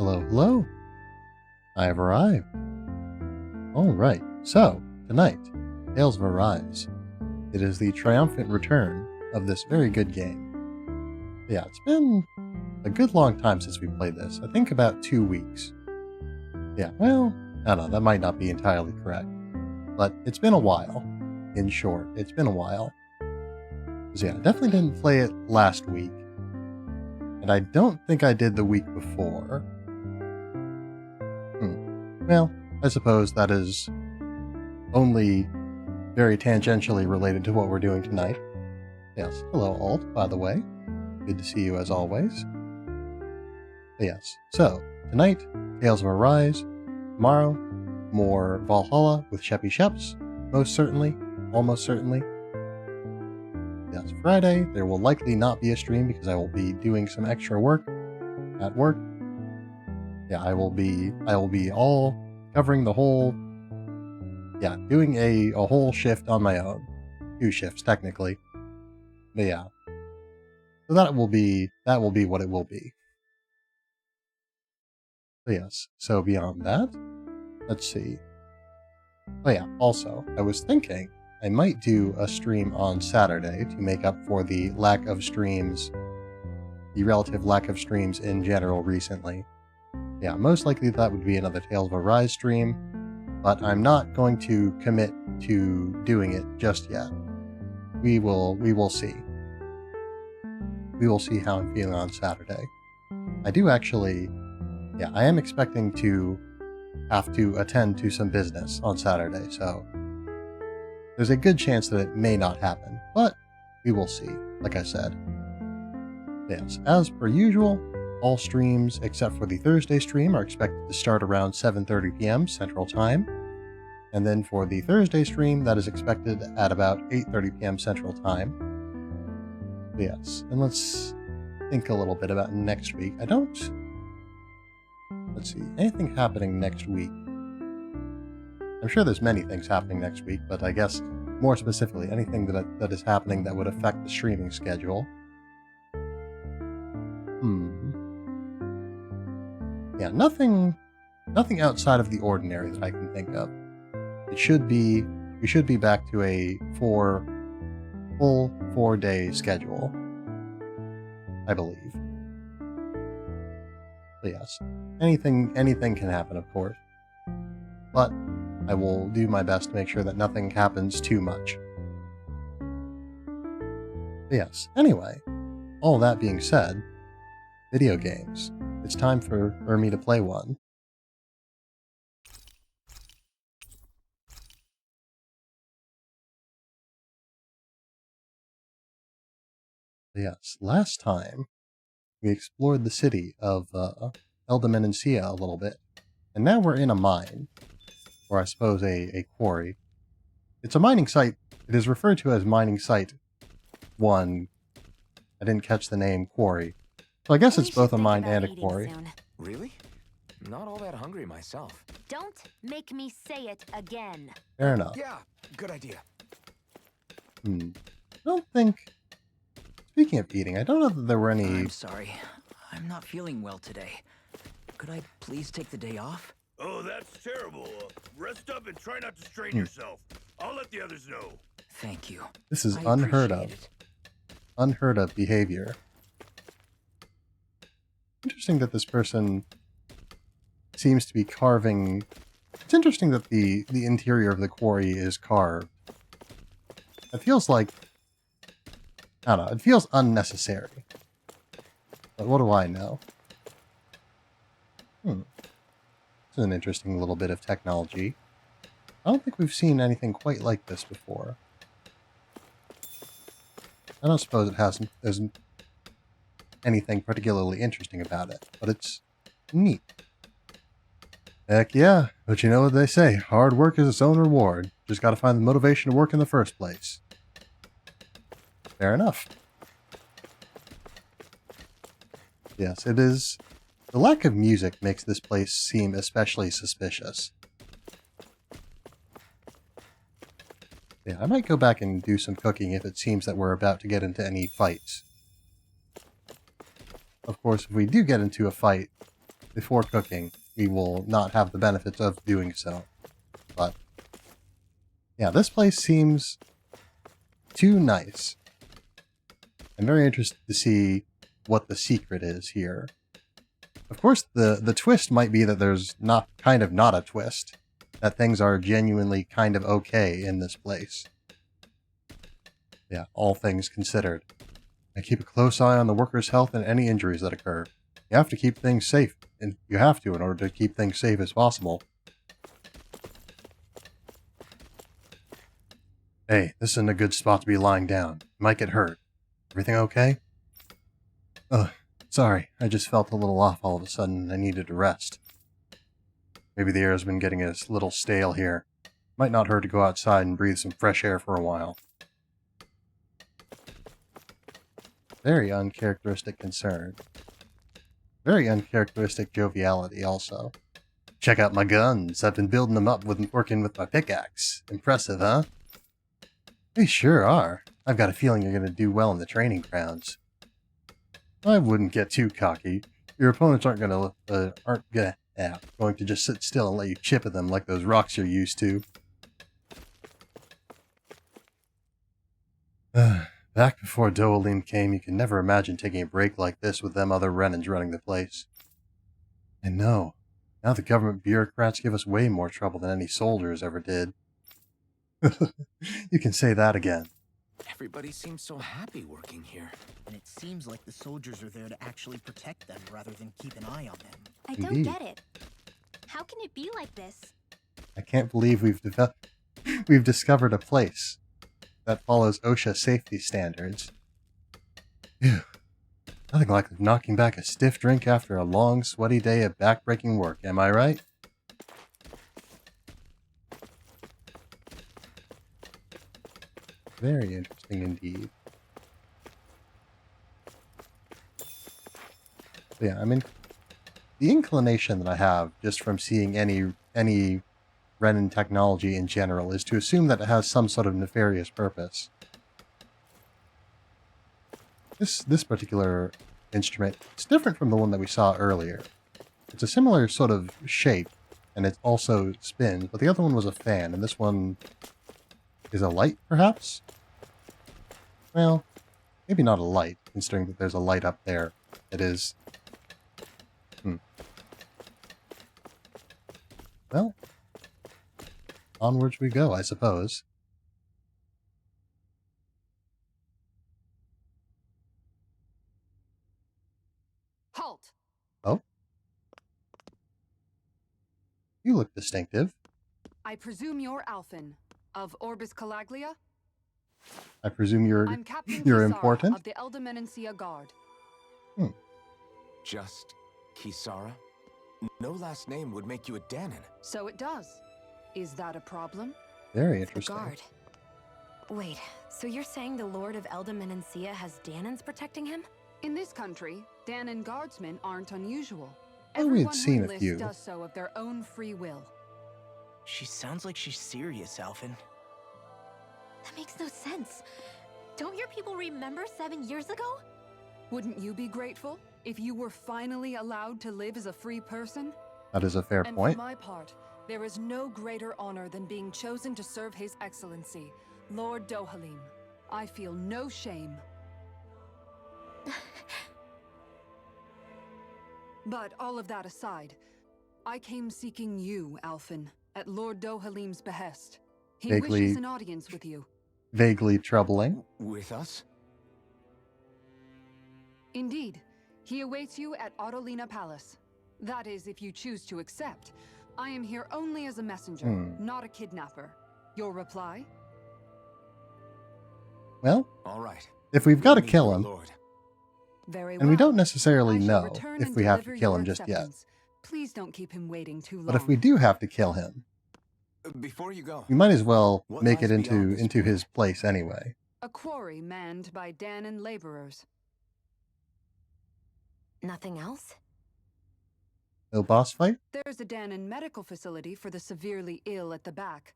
Hello, hello. I have arrived. Alright, so, tonight, Tales of Arise. It is the triumphant return of this very good game. Yeah, it's been a good long time since we played this. I think about 2 weeks. Yeah, well, I don't know, that might not be entirely correct. But it's been a while. In short, it's been a while. So yeah, I definitely didn't play it last week. And I don't think I did the week before. Well, I suppose that is only very tangentially related to what we're doing tonight. Yes, hello Alt, by the way. Good to see you as always. But yes, so, tonight, Tales of Arise. Tomorrow, more Valhalla with Sheppy Sheps. Most certainly, almost certainly. Yes, Friday, there will likely not be a stream because I will be doing some extra work at work. Yeah, I will be all covering the whole, yeah, doing a whole shift on my own. 2 shifts, technically. But yeah. So that will be what it will be. So yes, so beyond that, let's see. Oh yeah, also, I was thinking I might do a stream on Saturday to make up for the lack of streams, the relative lack of streams in general recently. Yeah, most likely that would be another Tales of Arise stream, but I'm not going to commit to doing it just yet. We will see. We will see how I'm feeling on Saturday. I do actually, yeah, I am expecting to have to attend to some business on Saturday, so there's a good chance that it may not happen, but we will see, like I said. Yes, as per usual, all streams except for the Thursday stream are expected to start around 7:30 p.m. Central Time, and then for the Thursday stream, that is expected at about 8:30 p.m. Central Time. But yes, and let's think a little bit about next week. Let's see, anything happening next week? I'm sure there's many things happening next week, but I guess more specifically, anything that is happening that would affect the streaming schedule. Yeah, nothing outside of the ordinary that I can think of. We should be back to a full 4-day schedule, I believe. But yes, anything can happen, of course. But I will do my best to make sure that nothing happens too much. But yes, anyway, all that being said, video games. It's time for me to play one. But yes, last time we explored the city of Eldamenencia a little bit, and now we're in a mine, or I suppose a quarry. It's a mining site. It is referred to as Mining Site 1. I didn't catch the name Quarry. So I guess it's both a mine and a quarry. Really? Not all that hungry myself. Don't make me say it again. Fair enough. Yeah, good idea. I don't think... Speaking of eating, I don't know that there were any... I'm sorry. I'm not feeling well today. Could I please take the day off? Oh, that's terrible. Rest up and try not to strain yourself. I'll let the others know. Thank you. This is I unheard of. appreciate it. Unheard of behavior. Interesting that this person seems to be carving... It's interesting that the interior of the quarry is carved. It feels like... I don't know, it feels unnecessary. But what do I know? This is an interesting little bit of technology. I don't think we've seen anything quite like this before. I don't suppose there isn't anything particularly interesting about it, but it's neat. Heck yeah, but you know what they say, hard work is its own reward. Just gotta find the motivation to work in the first place. Fair enough. Yes, it is. The lack of music makes this place seem especially suspicious. Yeah, I might go back and do some cooking if it seems that we're about to get into any fights. Of course, if we do get into a fight, before cooking, we will not have the benefits of doing so. But yeah, this place seems too nice. I'm very interested to see what the secret is here. Of course, the twist might be that there's not a twist. That things are genuinely kind of okay in this place. Yeah, all things considered. I keep a close eye on the workers' health and any injuries that occur. You have to keep things safe, and you have to in order to keep things safe as possible. Hey, this isn't a good spot to be lying down. You might get hurt. Everything okay? Ugh, sorry. I just felt a little off all of a sudden and I needed to rest. Maybe the air has been getting a little stale here. Might not hurt to go outside and breathe some fresh air for a while. Very uncharacteristic concern. Very uncharacteristic joviality also. Check out my guns. I've been building them up working with my pickaxe. Impressive, huh? They sure are. I've got a feeling you're going to do well in the training grounds. I wouldn't get too cocky. Your opponents aren't going to just sit still and let you chip at them like those rocks you're used to. Back before Dohalim came, you could never imagine taking a break like this with them other Renans running the place. And no, now the government bureaucrats give us way more trouble than any soldiers ever did. You can say that again. Everybody seems so happy working here. And it seems like the soldiers are there to actually protect them rather than keep an eye on them. I Indeed. don't get it. How can it be like this? I can't believe we've discovered a place that follows OSHA safety standards. Phew. Nothing like knocking back a stiff drink after a long, sweaty day of back-breaking work, am I right? Very interesting indeed. So yeah, I mean, the inclination that I have just from seeing any Renan technology in general is to assume that it has some sort of nefarious purpose. This particular instrument, it's different from the one that we saw earlier. It's a similar sort of shape, and it also spins, but the other one was a fan, and this one is a light, perhaps? Well, maybe not a light, considering that there's a light up there. It is... Well, onwards we go, I suppose. Halt! Oh? You look distinctive. I presume you're Alphen, of Orbis Calaglia? I presume you're I'm Captain you're Kisara important? of the Eldermenencia Guard. Just Kisara? No last name would make you a Danon. So it does. Is that a problem? Very The interesting. guard. Wait, so you're saying the Lord of Eldermenencia has Danons protecting him? In this country, Danon guardsmen aren't unusual. Oh, we had Everyone seen who a enlists few. does so of their own free will. She sounds like she's serious, Alphen. That makes no sense. Don't your people remember 7 years ago? Wouldn't you be grateful if you were finally allowed to live as a free person? That is a fair And point. for my part, there is no greater honor than being chosen to serve His Excellency, Lord Dohalim. I feel no shame. But all of that aside, I came seeking you, Alphen, at Lord Dohalim's behest. He Vaguely- wishes an audience with you. Vaguely troubling. With us? Indeed, he awaits you at Autolina Palace. That is, if you choose to accept. I am here only as a messenger, not a kidnapper. Your reply? Well, All right. if we've got to Meet kill your him, Lord. Very well. and we don't necessarily I shall know return if and we have to deliver kill your him just yet. acceptance. Please don't keep him waiting too long. But if we do have to kill him, Before you go, we might as well What make it lies beyond this into door? his place anyway. A quarry manned by Danon laborers. Nothing else? No boss fight? There's a Danon medical facility for the severely ill at the back.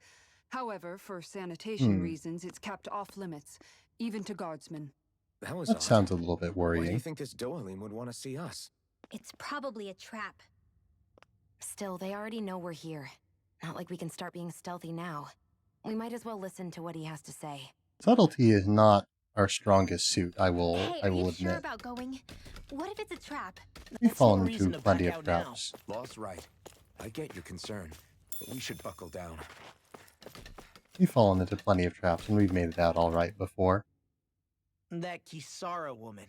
However, for sanitation reasons, it's kept off limits, even to guardsmen. that was That odd. sounds a little bit Why do you worrying. think this Dohalim would want to see us? It's probably a trap. Still, they already know we're here. Not like we can start being stealthy now. We might as well listen to what he has to say. Subtlety is not our strongest suit, I will Hey, are you sure admit. about going? What if it's a trap? We've That's no fallen reason into to plenty back of out now. traps. Law's right. I get your concern, but we should buckle down. We've fallen into plenty of traps, and we've made it out all right before. That Kisara woman.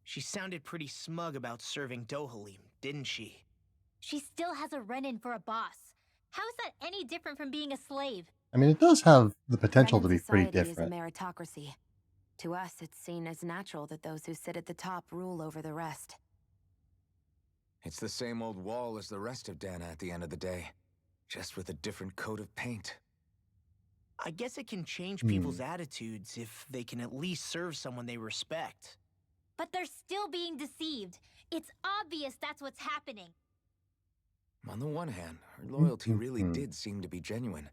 She sounded pretty smug about serving Dohalim, didn't she? She still has a run-in for a boss. How is that any different from being a slave? I mean, it does have the potential to Renan be pretty society different. is a meritocracy. To us, it's seen as natural that those who sit at the top rule over the rest. It's the same old wall as the rest of Dana at the end of the day, just with a different coat of paint. I guess it can change people's attitudes if they can at least serve someone they respect. But they're still being deceived. It's obvious that's what's happening. On the one hand, her loyalty really did seem to be genuine.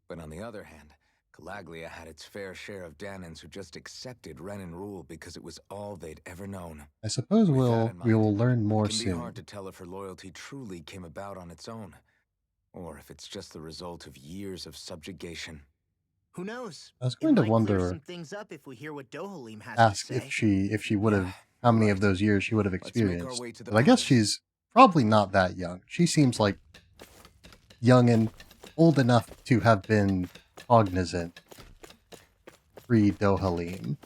But on the other hand, Calaglia had its fair share of Danans who just accepted Renan rule because it was all they'd ever known. I suppose With that we in mind, will learn more It can be soon. hard to tell if her loyalty truly came about on its own, or if it's just the result of years of subjugation. Who knows? I was It going to might clear wonder, some things up if we hear what Dohalim has ask to say. if she would have, how many of those years she would have Let's make our experienced. way to the But I guess palace. she's probably not that young. She seems like young and old enough to have been cognizant pre-Dohalim.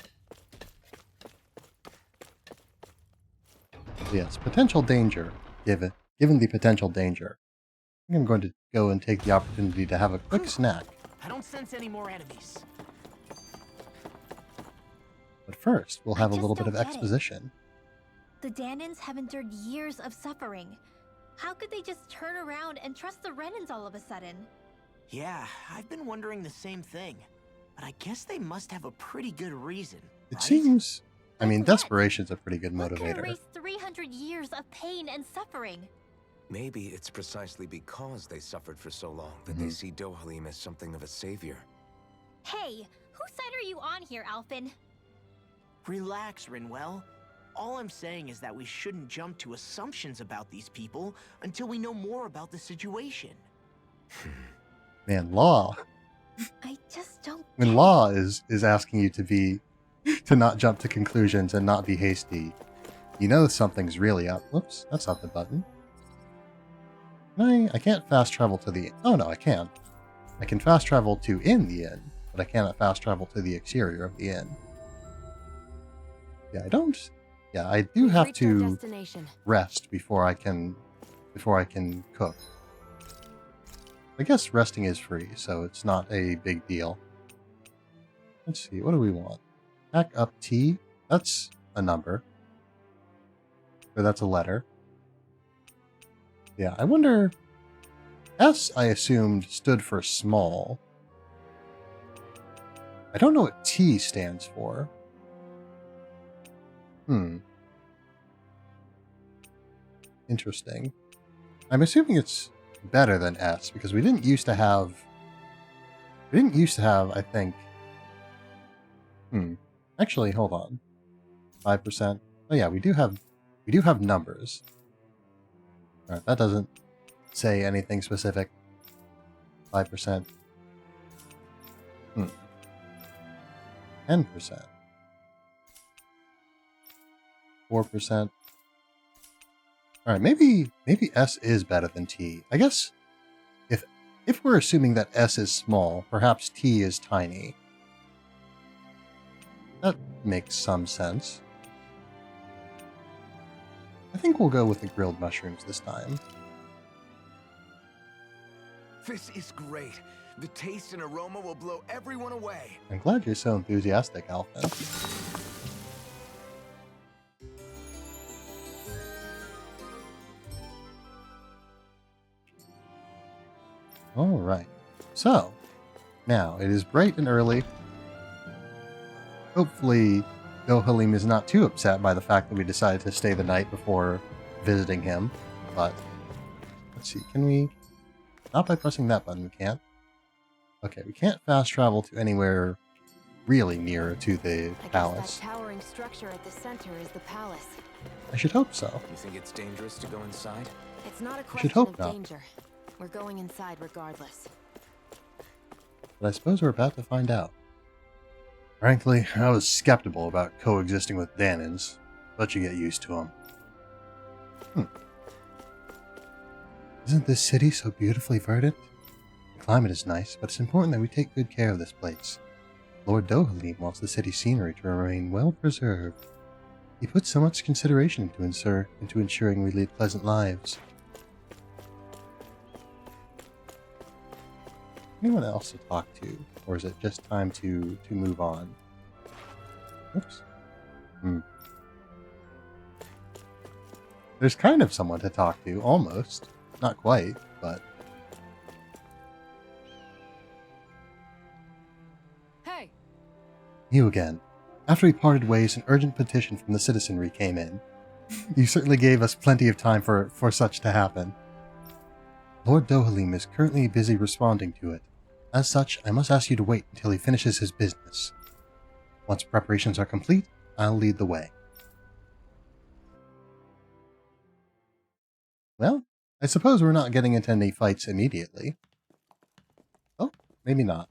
Yes, potential danger. Given the potential danger, I think I'm going to go and take the opportunity to have a quick snack. I don't sense any more enemies. But first, we'll I have a just little bit don't of get it. exposition. The Danans have endured years of suffering. How could they just turn around and trust the Renans all of a sudden? Yeah, I've been wondering the same thing. But I guess they must have a pretty good reason, It right? seems, I mean, Like what? desperation's a pretty good What could motivator. erase 300 years of pain and suffering? Maybe it's precisely because they suffered for so long that they see Dohalim as something of a savior. Hey, whose side are you on here, Alphen? Relax, Rinwell. All I'm saying is that we shouldn't jump to assumptions about these people until we know more about the situation. Man, Law. I just don't When get it. Law is asking you to not jump to conclusions and not be hasty, you know something's really up. Whoops, that's not the button. I can't fast travel to the... Oh no, I can. I can fast travel to in the inn, but I cannot fast travel to the exterior of the inn. Yeah, I don't... Yeah, I do have Reached our to destination. rest before I can cook. I guess resting is free, so it's not a big deal. Let's see, what do we want? Pack up T. That's a number. Or that's a letter. Yeah, I wonder... S, I assumed, stood for small. I don't know what T stands for. Interesting. I'm assuming it's better than S, because we didn't used to have, I think... Actually, hold on. 5%. Oh yeah, we do have numbers. Alright, that doesn't say anything specific. 5%. 10%. 4%. Alright, maybe S is better than T. I guess if we're assuming that S is small, perhaps T is tiny. That makes some sense. I think we'll go with the grilled mushrooms this time. This is great. The taste and aroma will blow everyone away. I'm glad you're so enthusiastic, Alpha. Alright, so, now, it is bright and early. Hopefully, Dohalim is not too upset by the fact that we decided to stay the night before visiting him, but, let's see, can we... Not by pressing that button, we can't. Okay, we can't fast travel to anywhere really near to the I guess palace. that towering structure at the center is the palace. I should hope so. You think it's dangerous to go inside? It's not a I should question hope of not. danger. We're going inside regardless. But I suppose we're about to find out. Frankly, I was skeptical about coexisting with Danins, but you get used to them. Isn't this city so beautifully verdant? The climate is nice, but it's important that we take good care of this place. Lord Dohalim wants the city's scenery to remain well preserved. He puts so much consideration into ensuring we lead pleasant lives. Anyone else to talk to, or is it just time to move on? Oops. There's kind of someone to talk to, almost. Not quite, but... Hey! You again. After we parted ways, an urgent petition from the citizenry came in. You certainly gave us plenty of time for such to happen. Lord Dohalim is currently busy responding to it. As such, I must ask you to wait until he finishes his business. Once preparations are complete, I'll lead the way. Well, I suppose we're not getting into any fights immediately. Oh, maybe not.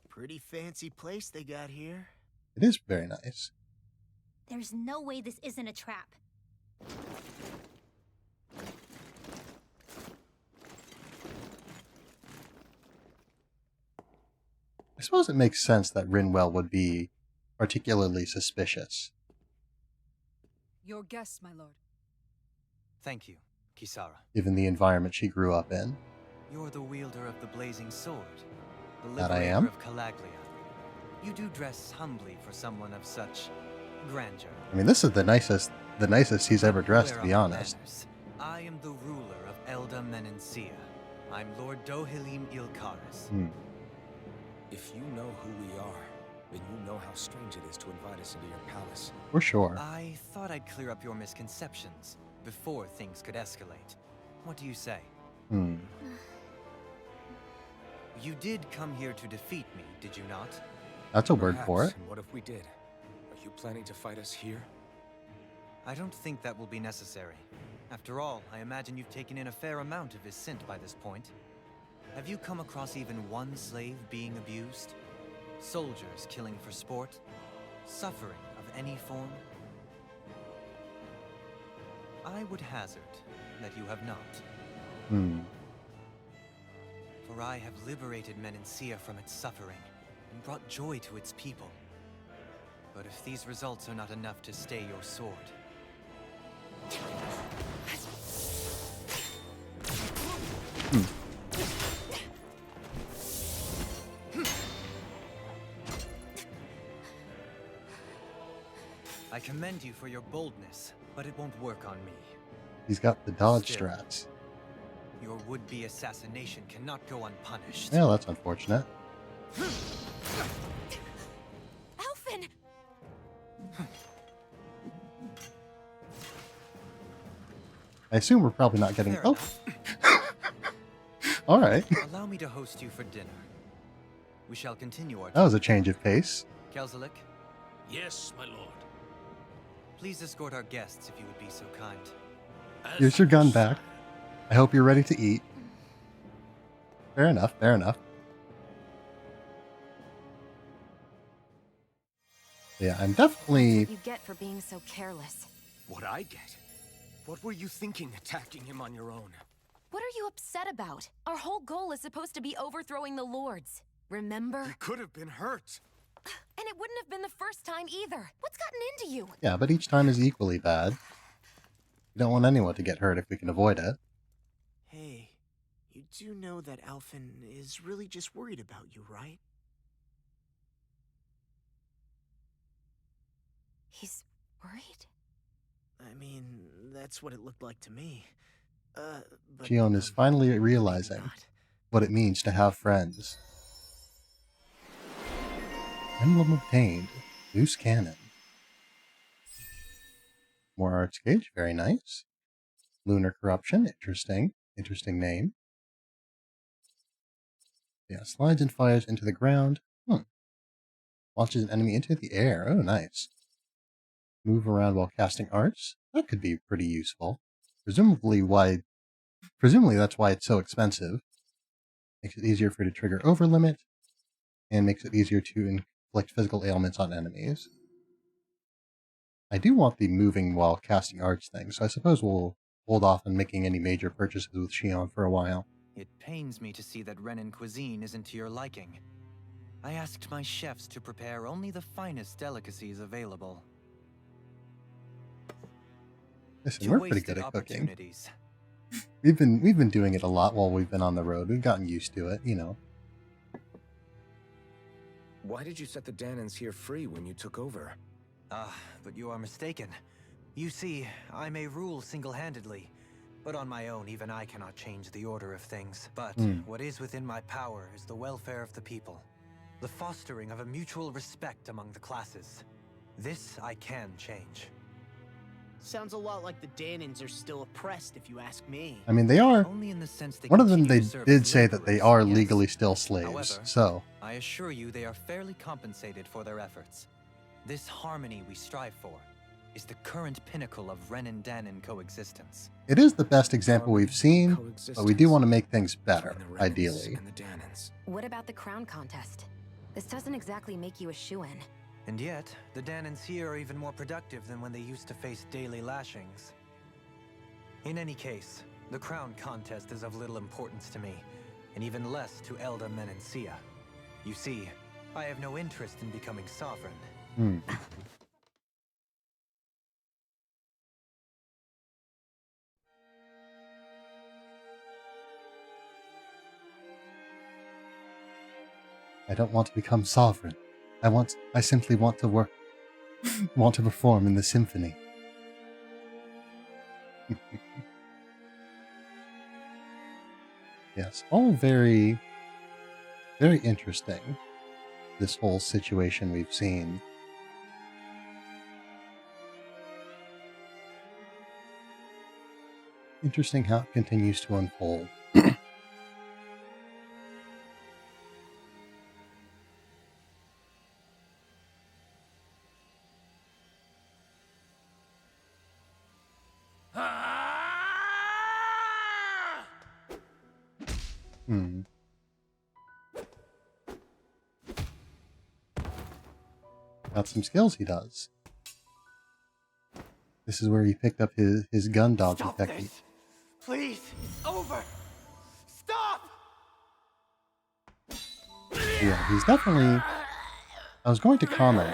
Pretty fancy place they got here. It is very nice. There's no way this isn't a trap. I suppose it makes sense that Rinwell would be particularly suspicious. Your guests, my lord. Thank you, Kisara. Given the environment she grew up in. You're the wielder of the blazing sword, the That I liberator am. of Calaglia. You do dress humbly for someone of such grandeur. I mean, this is the nicest he's ever dressed, to be Where are honest. manners? I am the ruler of Elda Menencia. I'm Lord Dohalim Ilkaris. If you know who we are, then you know how strange it is to invite us into your palace. For sure. I thought I'd clear up your misconceptions before things could escalate. What do you say? You did come here to defeat me, did you not? That's a word for it. And what if we did? Are you planning to fight us here? I don't think that will be necessary. After all, I imagine you've taken in a fair amount of his scent by this point. Have you come across even one slave being abused? Soldiers killing for sport? Suffering of any form? I would hazard that you have not. For I have liberated Menencia from its suffering and brought joy to its people. But if these results are not enough to stay your sword... I commend you for your boldness, but it won't work on me. He's got the dodge Still. strats. Your would-be assassination cannot go unpunished. Yeah, that's unfortunate. Alphen! I assume we're probably not getting... Fair Oh! enough. Alright. Allow me to host you for dinner. We shall continue our That was a change of pace. Kelzelik, Yes, my lord. please escort our guests if you would be so kind. Here's your gun back. I hope you're ready to eat. Fair enough, fair enough. Yeah, I'm definitely... You get for being so careless. What I get? What were you thinking attacking him on your own? What are you upset about? Our whole goal is supposed to be overthrowing the lords. Remember? He could have been hurt. And it wouldn't have been the first time either. What's gotten into you? Yeah, but each time is equally bad. We don't want anyone to get hurt if we can avoid it. Hey, you do know that Alphen is really just worried about you, right? He's worried? I mean, that's what it looked like to me. But, Gion is finally maybe realizing not. what it means to have friends. Emblem obtained. Loose cannon. More arts gauge, very nice. Lunar corruption, interesting. Interesting name. Yeah, slides and fires into the ground. Launches an enemy into the air. Oh, nice. Move around while casting arts. That could be pretty useful. Presumably that's why it's so expensive. Makes it easier for you to trigger over limit, and makes it easier to inflict physical ailments on enemies. I do want the moving while casting arts thing, so I suppose we'll hold off on making any major purchases with Shion for a while. It pains me to see that Renin cuisine isn't to your liking. I asked my chefs to prepare only the finest delicacies available. Listen, we're pretty good at cooking. We've been doing it a lot while we've been on the road. We've gotten used to it, you know. Why did you set the Danans here free when you took over? But you are mistaken. You see, I may rule single-handedly, but on my own, even I cannot change the order of things. But what is within my power is the welfare of the people, the fostering of a mutual respect among the classes. This I can change. Sounds a lot like the Danans are still oppressed, if you ask me. I mean, they are. Only in the sense they One of them, continue they to serve did as say that they laborers, are yes. legally still slaves, However, so... I assure you they are fairly compensated for their efforts. This harmony we strive for is the current pinnacle of Renin-Danan coexistence. It is the best example we've seen, but we do want to make things better, ideally. And the Danans. What about the crown contest? This doesn't exactly make you a shoo-in. And yet, the Danans here are even more productive than when they used to face daily lashings. In any case, the crown contest is of little importance to me, and even less to Elda Menencia. You see, I have no interest in becoming sovereign. I don't want to become sovereign. I simply want to work, want to perform in the symphony. Yes, all very, very interesting. This whole situation we've seen. Interesting how it continues to unfold. Got some skills he does. This is where he picked up his gun dodging technique. This. Please, over. Stop. Yeah, he's definitely... I was going to comment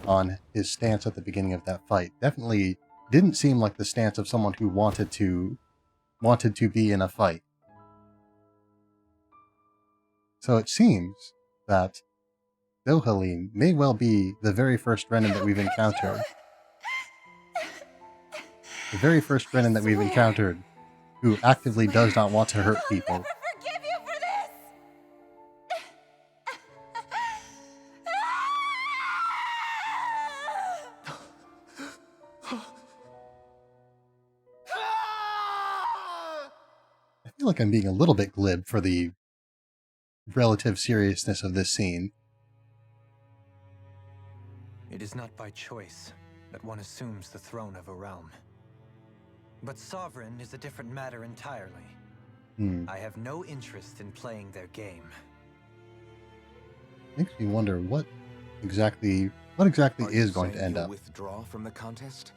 on his stance at the beginning of that fight. Definitely didn't seem like the stance of someone who wanted to be in a fight. So it seems that Dohalim may well be the very first Renin that we've encountered. The very first Renin that we've encountered who actively does not want to hurt people. I'll never forgive you for I feel like I'm being a little bit glib for the relative seriousness of this scene. It is not by choice that one assumes the throne of a realm. But sovereign is a different matter entirely. I have no interest in playing their game. Makes me wonder what exactly is going to withdraw from the contest?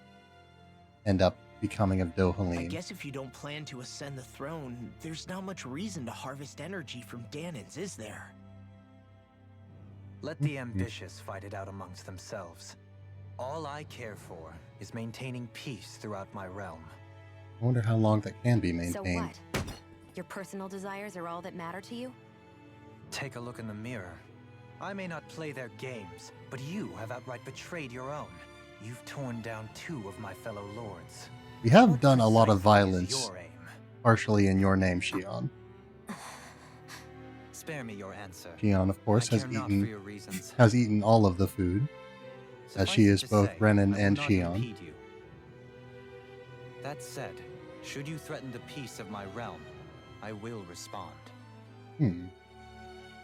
end up becoming of I Dohalim. guess if you don't plan to ascend the throne, there's not much reason to harvest energy from Danans, is there? Let the ambitious fight it out amongst themselves. All I care for is maintaining peace throughout my realm. I wonder how long that can be So maintained. what? Your personal desires are all that matter to you? Take a look in the mirror. I may not play their games, but you have outright betrayed your own. You've torn down 2 of my fellow lords. We have What done a lot of precisely is violence, your aim? partially in your name, Shion. Spare me your answer. Shion, of course, I has care not for your reasons. eaten all of the food, as she Suffice is it to both say, Renin I will and not Shion. impede you. That said, should you threaten the peace of my realm, I will respond.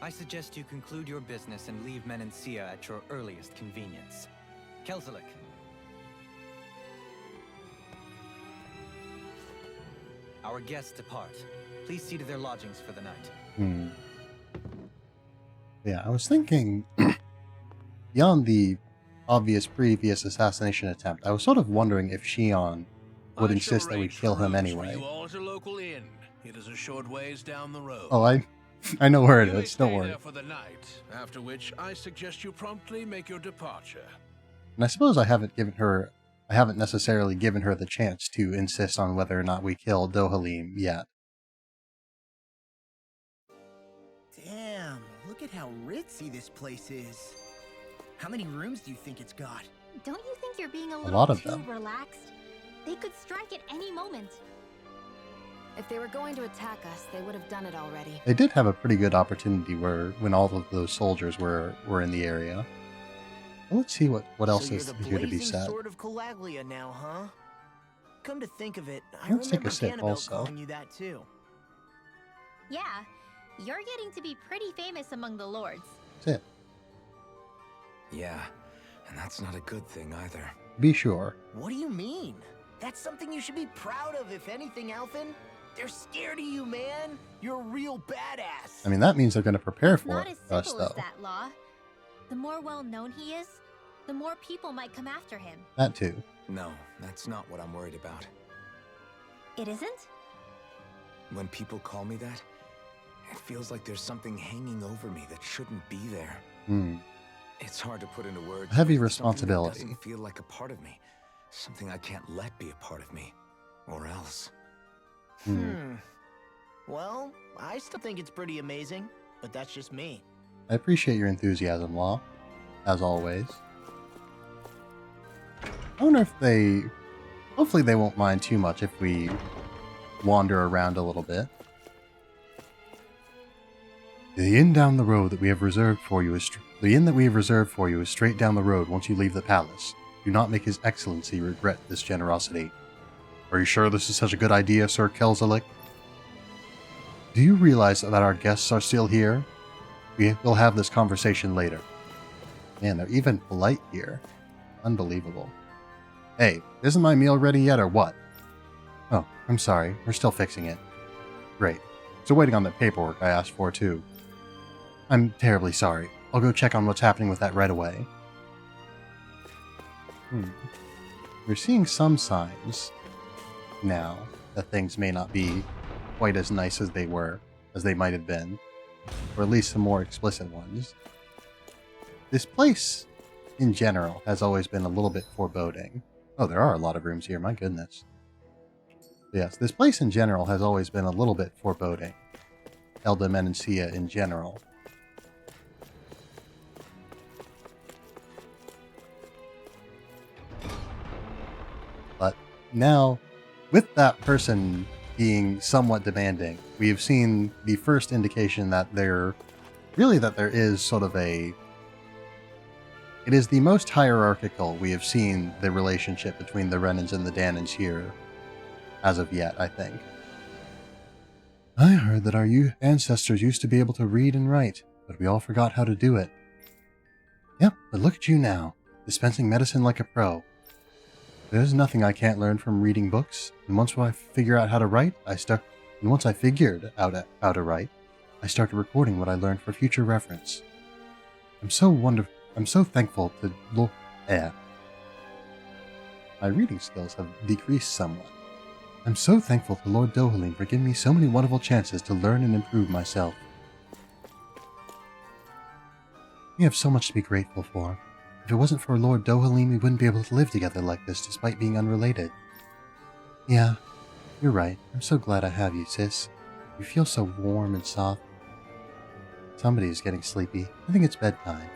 I suggest you conclude your business and leave Menencia at your earliest convenience. Kelzelik. Our guests depart. Please see to their lodgings for the night. Yeah, I was thinking, beyond the obvious previous assassination attempt, I was sort of wondering if Shion would insist that we kill him anyway. You all at a local inn. It is a short ways down the road. Oh, I know where it You may is. Don't stay worry. there for the night, after which I suggest you promptly make your departure. And I suppose I haven't necessarily given her the chance to insist on whether or not we kill Dohalim yet. Damn, look at how ritzy this place is. How many rooms do you think it's got? Don't you think you're being a lot little of too them. relaxed? They could strike at any moment. If they were going to attack us, they would have done it already. They did have a pretty good opportunity when all of those soldiers were in the area. Well, let's see what else So you're is the here to be blazing said. sword of Calaglia now, huh? Come to think of it, I Let's take a remember sip Annabelle also. calling you that too. Yeah, you're getting to be pretty famous among the lords. That's it. Yeah, and that's not a good thing either. Be sure. What do you mean? That's something you should be proud of, if anything, Alphen. They're scared of you, man. You're a real badass. I mean, that means they're going to prepare It's for not as us, simple as though. that, Law. The more well-known he is, the more people might come after him. That too. No, that's not what I'm worried about. It isn't? When people call me that, it feels like there's something hanging over me that shouldn't be there. It's hard to put into words. A heavy but it's something that responsibility. doesn't feel like a part of me. Something I can't let be a part of me. Or else. Well, I still think it's pretty amazing, but that's just me. I appreciate your enthusiasm, Law, as always. I wonder if hopefully they won't mind too much if we wander around a little bit. The inn down the road that we have reserved for you is straight down the road once you leave the palace. Do not make His Excellency regret this generosity. Are you sure this is such a good idea, Sir Kelzelik? Do you realize that our guests are still here? We will have this conversation later. Man, they're even polite here. Unbelievable. Hey, isn't my meal ready yet or what? Oh, I'm sorry. We're still fixing it. Great. Still waiting on that paperwork I asked for, too. I'm terribly sorry. I'll go check on what's happening with that right away. We're seeing some signs now that things may not be quite as nice as they might have been, or at least some more explicit ones. This place, in general, has always been a little bit foreboding. Oh, there are a lot of rooms here, my goodness. Yes, this place in general has always been a little bit foreboding. Elda Menancia in general. But now, with that person being somewhat demanding, we have seen the first indication that there is sort of it is the most hierarchical we have seen the relationship between the Renans and the Danans here, as of yet, I think. I heard that our ancestors used to be able to read and write, but we all forgot how to do it. Yep, but look at you now, dispensing medicine like a pro. There's nothing I can't learn from reading books, and once I figure out how to write, I started recording what I learned for future reference. I'm so thankful to My reading skills have decreased somewhat. I'm so thankful to Lord Dohalim for giving me so many wonderful chances to learn and improve myself. We have so much to be grateful for. If it wasn't for Lord Dohalim, we wouldn't be able to live together like this, despite being unrelated. Yeah, you're right. I'm so glad I have you, sis. You feel so warm and soft. Somebody is getting sleepy. I think it's bedtime.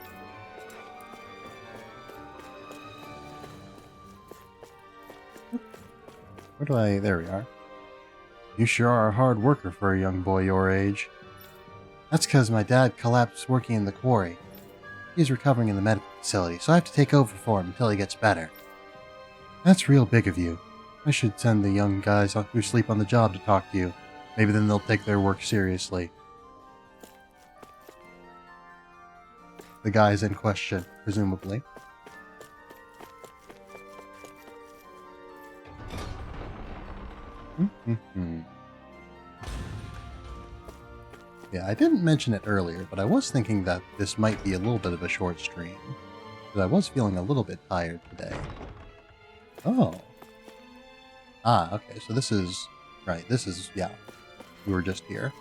There we are. You sure are a hard worker for a young boy your age. That's because my dad collapsed working in the quarry. He's recovering in the medical facility, so I have to take over for him until he gets better. That's real big of you. I should send the young guys who sleep on the job to talk to you. Maybe then they'll take their work seriously. The guys in question, presumably. Yeah, I didn't mention it earlier, but I was thinking that this might be a little bit of a short stream. Because I was feeling a little bit tired today. Oh. Ah, okay, so this is... Right, this is... Yeah. We were just here.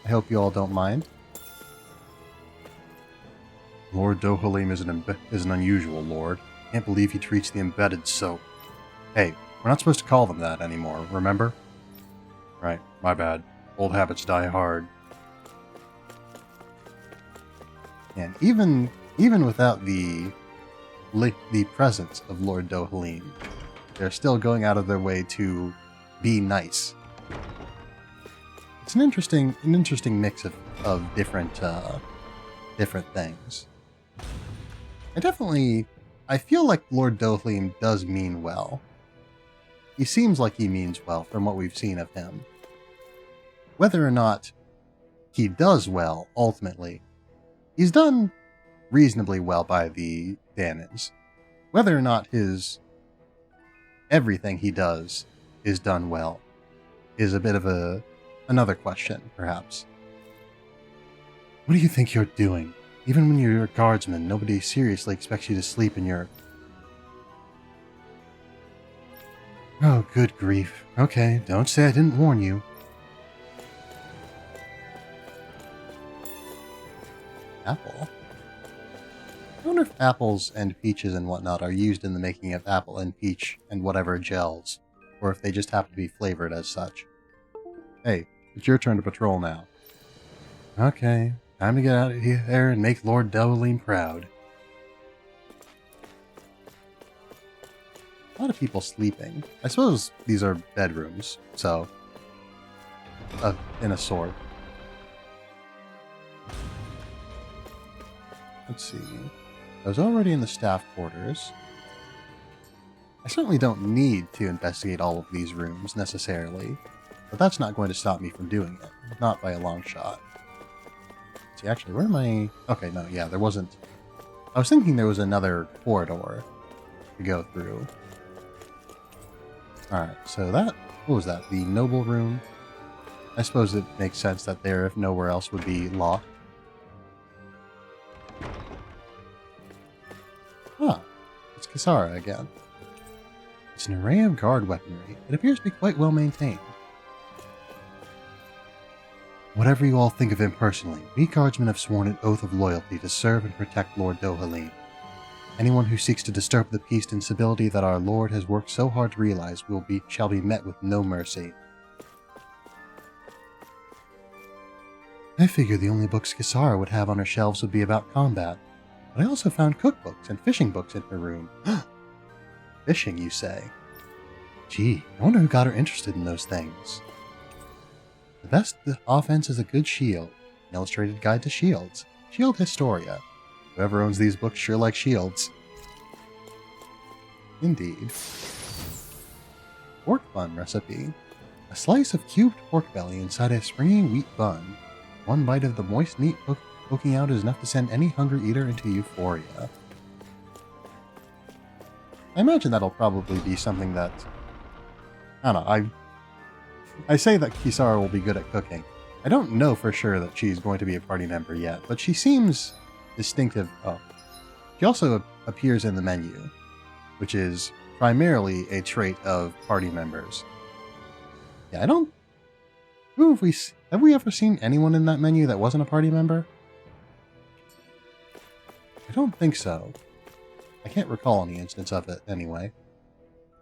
I hope you all don't mind. Lord Dohalim is an unusual lord. Can't believe he treats the embedded so... Hey, we're not supposed to call them that anymore, remember? Right, my bad. Old habits die hard. And even without the presence of Lord Dohalim, they're still going out of their way to be nice. It's an interesting mix of different things. I feel like Lord Dohalim does mean well. He seems like he means well from what we've seen of him. Whether or not he does well, ultimately, he's done reasonably well by the Danans. Whether or not everything he does is done well is a bit of another question, perhaps. What do you think you're doing? Even when you're a guardsman, nobody seriously expects you to sleep in your... Oh, good grief. Okay, don't say I didn't warn you. Apple? I wonder if apples and peaches and whatnot are used in the making of apple and peach and whatever gels, or if they just happen to be flavored as such. Hey, it's your turn to patrol now. Okay, time to get out of here and make Lord Dohalim proud. A lot of people sleeping. I suppose these are bedrooms, so... in a sort. Let's see. I was already in the staff quarters. I certainly don't need to investigate all of these rooms, necessarily. But that's not going to stop me from doing it. Not by a long shot. See, actually, where am I... Okay, no, yeah, there wasn't... I was thinking there was another corridor to go through. Alright, so that... What was that? The noble room? I suppose it makes sense that there, if nowhere else, would be locked. Ah, it's Kisara again. It's an array of guard weaponry. It appears to be quite well maintained. Whatever you all think of him personally, we guardsmen have sworn an oath of loyalty to serve and protect Lord Dohalim. Anyone who seeks to disturb the peace and stability that our Lord has worked so hard to realize shall be met with no mercy. I figure the only books Kisara would have on her shelves would be about combat. But I also found cookbooks and fishing books in her room. Fishing, you say? Gee, I wonder who got her interested in those things. The best offense is a good shield. An illustrated guide to shields. Shield Historia. Whoever owns these books sure likes shields. Indeed. Pork bun recipe. A slice of cubed pork belly inside a springy wheat bun. One bite of the moist meat poking out is enough to send any hungry eater into euphoria. I imagine that'll probably be something that... I don't know, I say that Kisara will be good at cooking. I don't know for sure that she's going to be a party member yet, but she seems distinctive. Oh. She also appears in the menu, which is primarily a trait of party members. Yeah, I don't... Who have we ever seen anyone in that menu that wasn't a party member? I don't think so. I can't recall any instance of it, anyway.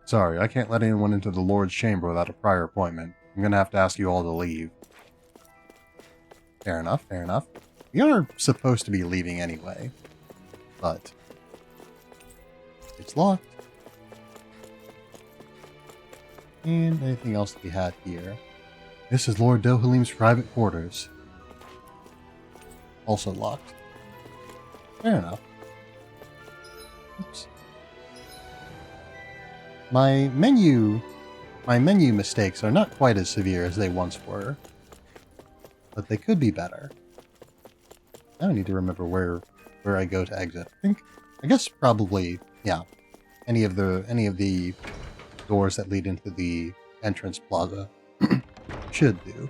Sorry, I can't let anyone into the Lord's chamber without a prior appointment. I'm gonna have to ask you all to leave. Fair enough, fair enough. We are supposed to be leaving anyway. But... it's locked. And anything else to be had here? This is Lord Dohalim's private quarters. Also locked. Fair enough. Oops. My menu mistakes are not quite as severe as they once were, but they could be better. Now I need to remember where I go to exit. I guess probably, yeah, any of the doors that lead into the entrance plaza should do.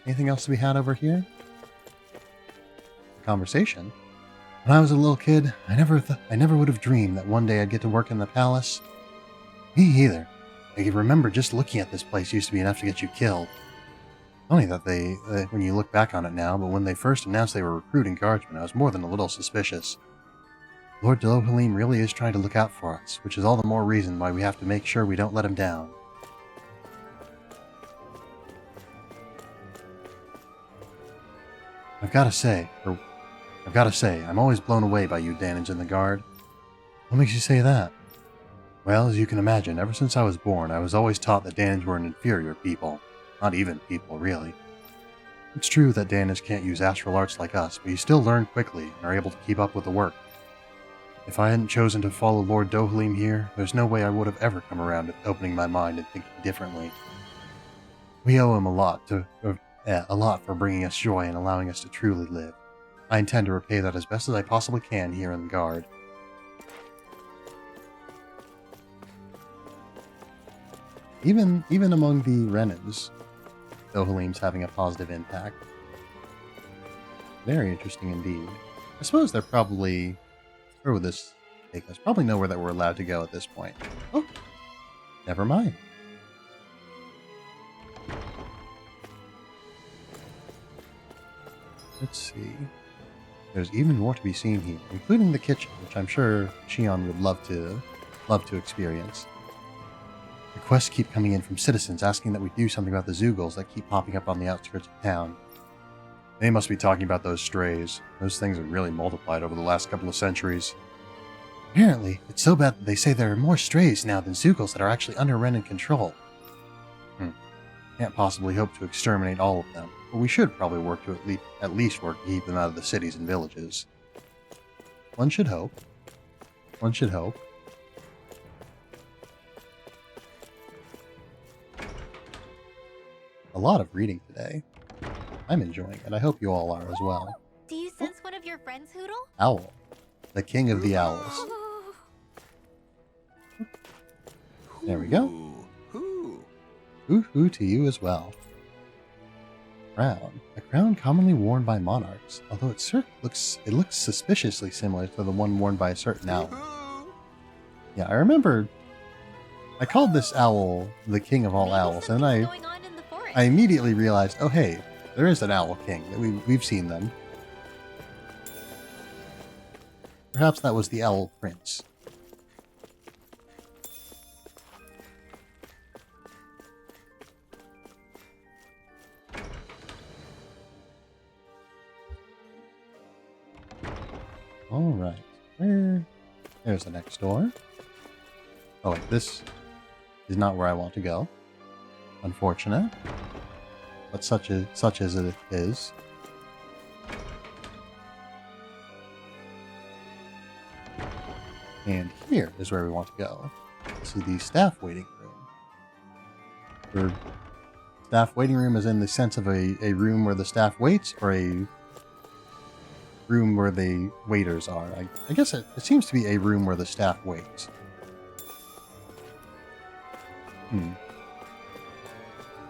Anything else to be had over here? Conversation? When I was a little kid, I never would have dreamed that one day I'd get to work in the palace. Me either. I can remember just looking at this place used to be enough to get you killed. Only that when you look back on it now, but when they first announced they were recruiting guardsmen, I was more than a little suspicious. Lord Dohalim really is trying to look out for us, which is all the more reason why we have to make sure we don't let him down. I've got to say, I'm always blown away by you, Danage and the Guard. What makes you say that? Well, as you can imagine, ever since I was born, I was always taught that Danage were an inferior people. Not even people, really. It's true that Danage can't use astral arts like us, but you still learn quickly and are able to keep up with the work. If I hadn't chosen to follow Lord Dohalim here, there's no way I would have ever come around to opening my mind and thinking differently. We owe him a lot for bringing us joy and allowing us to truly live. I intend to repay that as best as I possibly can here in the Guard. Even among the Renans, Dohalim's having a positive impact. Very interesting indeed. I suppose they're probably... Where would this take us? Probably nowhere that we're allowed to go at this point. Oh, never mind. Let's see. There's even more to be seen here, including the kitchen, which I'm sure Shion would love to experience. Requests keep coming in from citizens asking that we do something about the Zeugles that keep popping up on the outskirts of town. They must be talking about those strays. Those things have really multiplied over the last couple of centuries. Apparently, it's so bad that they say there are more strays now than Zeugles that are actually under Renan control. Can't possibly hope to exterminate all of them, but we should probably work to at least work to keep them out of the cities and villages. One should hope. One should hope. A lot of reading today. I'm enjoying it. I hope you all are as well. Do you sense one of your friends, Hoodle? Owl. The king of the owls. There we go. Hoo-hoo to you as well. Crown. A crown commonly worn by monarchs, although it looks suspiciously similar to the one worn by a certain owl. Yeah, I remember I called this owl the king of all owls, and I immediately realized, oh hey, there is an owl king. We've seen them. Perhaps that was the owl prince. Alright. There's the next door. Oh wait, this is not where I want to go. Unfortunate. But such as it is. And here is where we want to go. This is the staff waiting room. Staff waiting room is in the sense of a room where the staff waits, or a room where the waiters are. I guess it seems to be a room where the staff waits.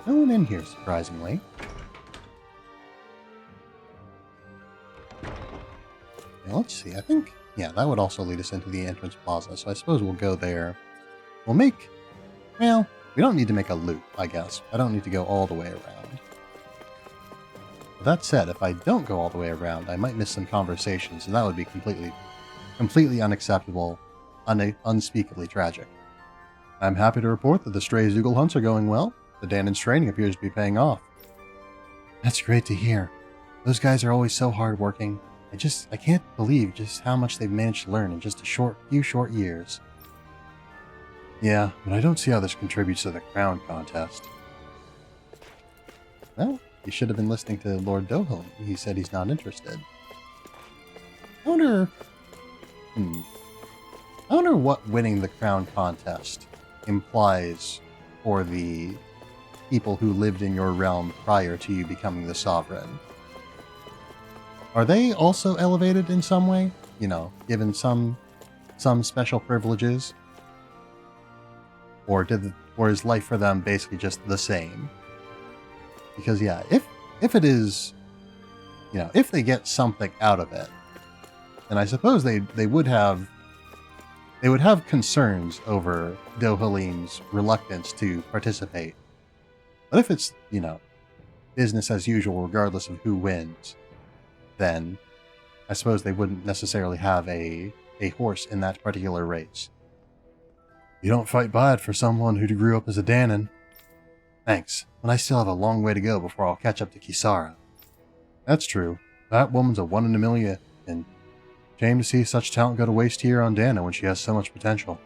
No one in here, surprisingly. Now, let's see, I think... Yeah, that would also lead us into the entrance plaza, so I suppose we'll go there. Well, we don't need to make a loop, I guess. I don't need to go all the way around. But that said, if I don't go all the way around, I might miss some conversations, and that would be completely unacceptable, unspeakably tragic. I'm happy to report that the stray Zeugle hunts are going well. The Danan's training appears to be paying off. That's great to hear. Those guys are always so hardworking. I can't believe just how much they've managed to learn in just a few short years. Yeah, but I don't see how this contributes to the crown contest. Well, you should have been listening to Lord Dohalim. He said he's not interested. I wonder what winning the crown contest implies for the people who lived in your realm prior to you becoming the sovereign. Are they also elevated in some way? You know, given some special privileges? Or is life for them basically just the same? Because yeah, if if it is, if they get something out of it, then I suppose they would have concerns over Dohalim's reluctance to participate. But if it's, business as usual regardless of who wins, then I suppose they wouldn't necessarily have a horse in that particular race. You don't fight bad for someone who grew up as a Danon. Thanks, but I still have a long way to go before I'll catch up to Kisara. That's true. That woman's a 1 in a million, and shame to see such talent go to waste here on Dana when she has so much potential.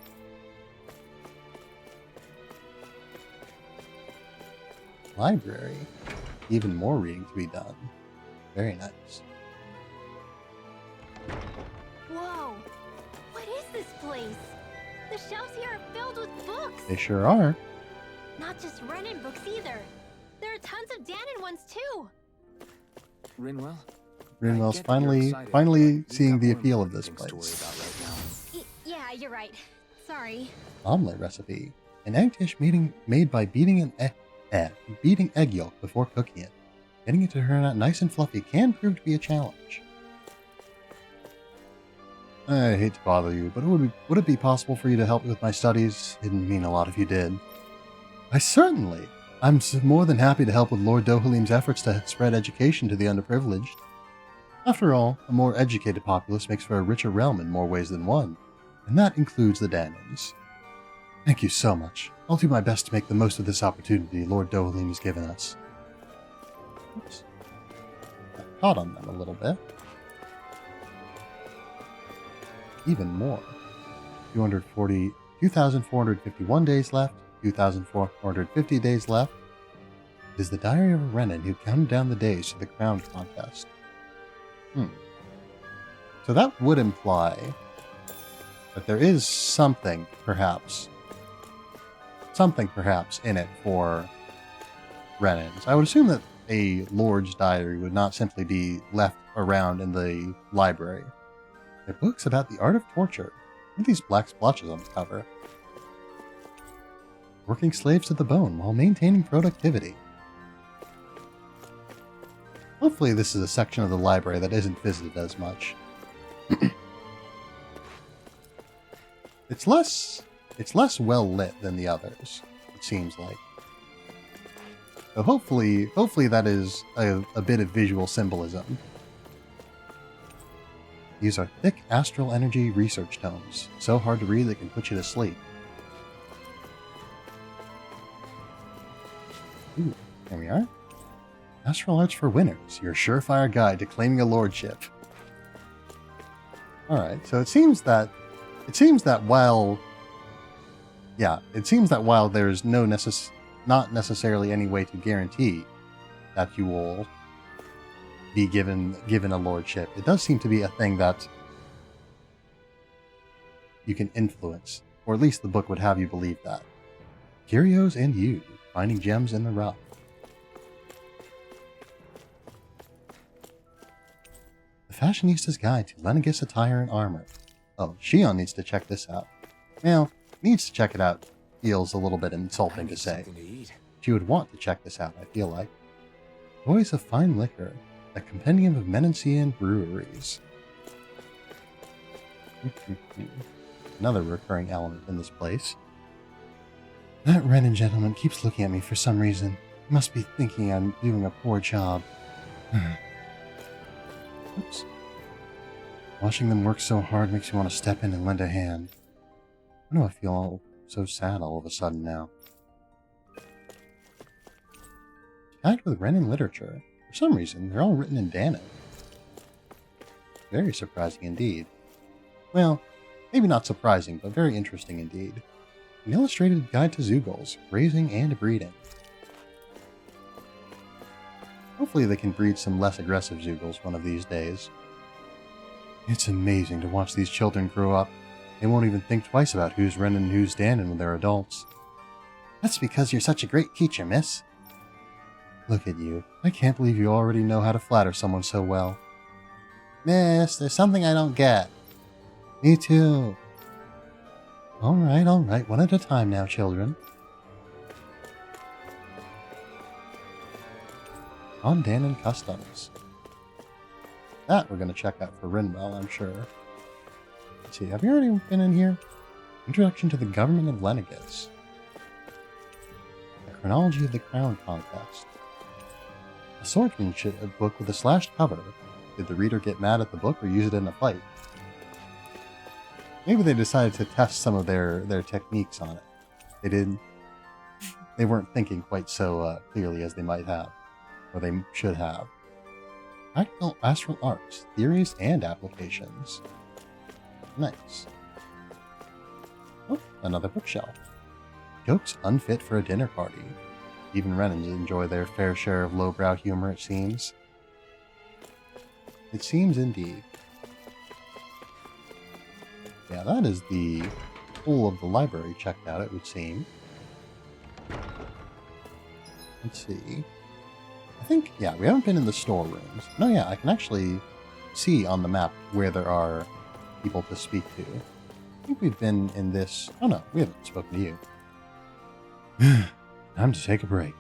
Library. Even more reading to be done. Very nice. Whoa! What is this place? The shelves here are filled with books! They sure are. Not just Renin books either. There are tons of Danon ones too. Rinwell's finally seeing the appeal of this place. Yeah, you're right. Sorry. Omelet recipe. An egg dish made by beating egg yolk before cooking it. Getting it to turn out nice and fluffy can prove to be a challenge. I hate to bother you, but would it be possible for you to help me with my studies? Didn't mean a lot if you did. I'm more than happy to help with Lord Dohalim's efforts to spread education to the underprivileged. After all, a more educated populace makes for a richer realm in more ways than one, and that includes the Danons. Thank you so much. I'll do my best to make the most of this opportunity Lord Dohalim has given us. Oops. Got caught on them a little bit. Even more. 2,451 days left. 2,450 days left. It is the diary of a Renin who counted down the days to the crown contest. So that would imply that there is something perhaps in it for Renins. I would assume that a Lord's diary would not simply be left around in the library. They're books about the art of torture. Look at these black splotches on the cover. Working slaves to the bone while maintaining productivity. Hopefully this is a section of the library that isn't visited as much. It's less well lit than the others, it seems like. So hopefully that is a bit of visual symbolism. These are thick astral energy research tomes, so hard to read they can put you to sleep. Ooh, there we are. Astral Arts for Winners, your surefire guide to claiming a lordship. Alright, so it seems that while there's not necessarily any way to guarantee that you will be given a lordship, it does seem to be a thing that you can influence, or at least the book would have you believe that. Curios and you, finding gems in the rough. The Fashionista's Guide to Lenegis Attire and Armor. Oh, Shion needs to check this out. Well, needs to check it out feels a little bit insulting to say. She would want to check this out, I feel like. Voice of Fine Liquor, a compendium of Menancian breweries. Another recurring element in this place. That Renin gentleman keeps looking at me for some reason. He must be thinking I'm doing a poor job. Oops. Watching them work so hard makes me want to step in and lend a hand. Why do I feel so sad all of a sudden now? Tagged with Renin literature. For some reason, they're all written in Danon. Very surprising indeed. Well, maybe not surprising, but very interesting indeed. An illustrated guide to Zeugles, raising and breeding. Hopefully they can breed some less aggressive Zeugles one of these days. It's amazing to watch these children grow up. They won't even think twice about who's Renin and who's Danon when they're adults. That's because you're such a great teacher, miss. Look at you. I can't believe you already know how to flatter someone so well. Miss, there's something I don't get. Me too. Alright, one at a time now, children. On Danon Customs. That we're going to check out for Rinwell, I'm sure. Let's see, have you already been in here? Introduction to the Government of Lenegis. The Chronology of the Crown Conquest. A swordsmanship book with a slashed cover. Did the reader get mad at the book or use it in a fight? Maybe they decided to test some of their techniques on it. They weren't thinking quite so clearly as they might have, or they should have. Practical astral arts, theories, and applications. Nice. Oh, another bookshelf. Jokes unfit for a dinner party. Even Renans enjoy their fair share of lowbrow humor, it seems. It seems indeed. Yeah, that is the whole of the library checked out, it would seem. Let's see. I think, yeah, we haven't been in the storerooms. No, yeah, I can actually see on the map where there are people to speak to. I think we've been in this... Oh no, we haven't spoken to you. Time to take a break.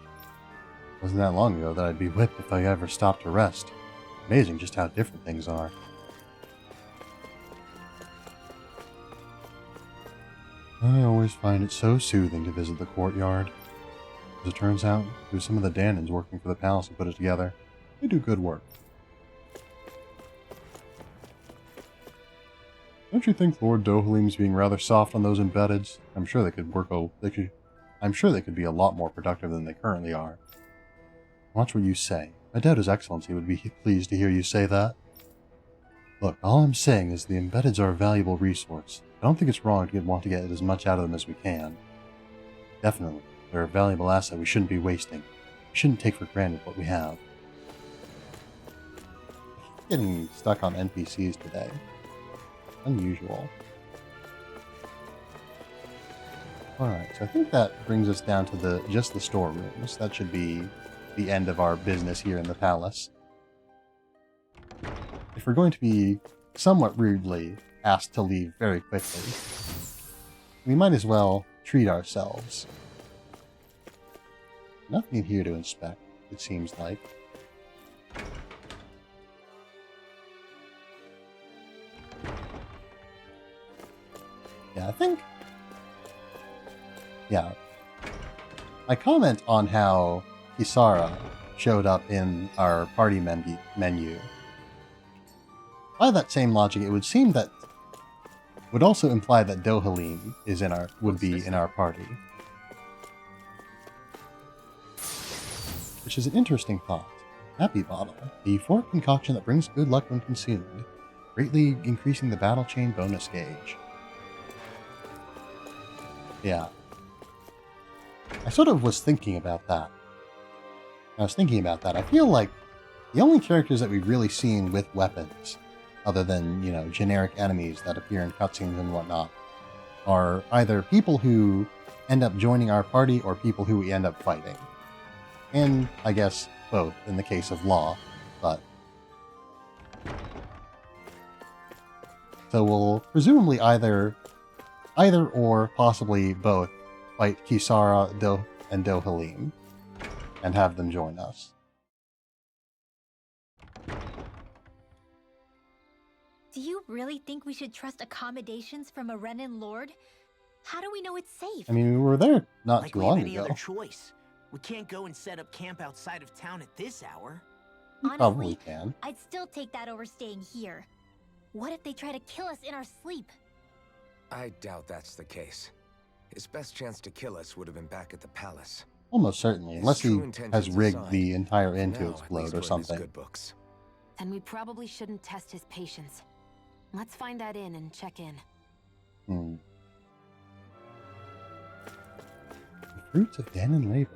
Wasn't that long ago that I'd be whipped if I ever stopped to rest. Amazing just how different things are. I always find it so soothing to visit the courtyard. As it turns out, there's some of the Danons working for the palace who put it together. They do good work. Don't you think Lord Dohalim's being rather soft on those embeddeds? I'm sure they could be a lot more productive than they currently are. Watch what you say. I doubt His Excellency would be pleased to hear you say that. Look, all I'm saying is the embeddeds are a valuable resource. I don't think it's wrong to want to get as much out of them as we can. Definitely. They're a valuable asset we shouldn't be wasting. We shouldn't take for granted what we have. I'm getting stuck on NPCs today. Unusual. Alright, so I think that brings us down to just the storerooms. That should be the end of our business here in the palace. If we're going to be somewhat rudely asked to leave very quickly, we might as well treat ourselves. Nothing here to inspect, it seems like. Yeah, I think... Yeah. My comment on how Kisara showed up in our party menu. By that same logic, it would seem that would also imply that Dohalim would be in our party. Which is an interesting thought. Happy Bottle, a euphoric concoction that brings good luck when consumed, greatly increasing the battle chain bonus gauge. Yeah. I sort of was thinking about that. I feel like the only characters that we've really seen with weapons, other than, you know, generic enemies that appear in cutscenes and whatnot, are either people who end up joining our party or people who we end up fighting. And, I guess, both in the case of Law, but... So we'll presumably either or possibly both fight Kisara and Dohalim and have them join us. Do you really think we should trust accommodations from a Renan lord? How do we know it's safe? I mean, we were there not like too we long have any ago. other choice. We can't go and set up camp outside of town at this hour. We Honestly, probably can. I'd still take that over staying here. What if they try to kill us in our sleep? I doubt that's the case. His best chance to kill us would have been back at the palace. Almost certainly, His unless he true has intentions rigged aside, the entire inn for to now, at explode least or we're in his something. good books. Then we probably shouldn't test his patience. Let's find that inn and check in. The fruits of Danon labor.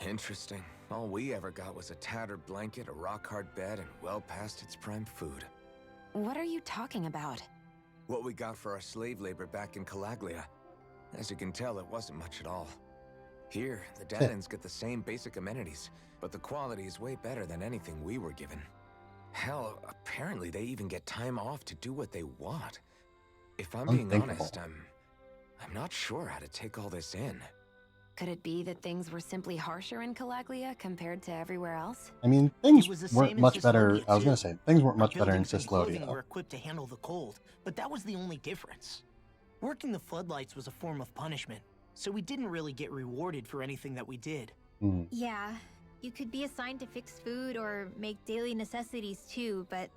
Interesting. All we ever got was a tattered blanket, a rock-hard bed, and well past its prime food. What are you talking about? What we got for our slave labor back in Calaglia. As you can tell, it wasn't much at all. Here, the Danons get the same basic amenities, but the quality is way better than anything we were given. Hell, apparently they even get time off to do what they want. If I'm being honest, I'm not sure how to take all this in. Could it be that things were simply harsher in Calaglia compared to everywhere else? I mean, things was the weren't same in much better. Cyslodia, I was too. going to say, things weren't Our much better in buildings and clothing were Cyslodia. equipped to handle the cold, but that was the only difference. Working the floodlights was a form of punishment, so we didn't really get rewarded for anything that we did. Yeah, you could be assigned to fix food or make daily necessities too, but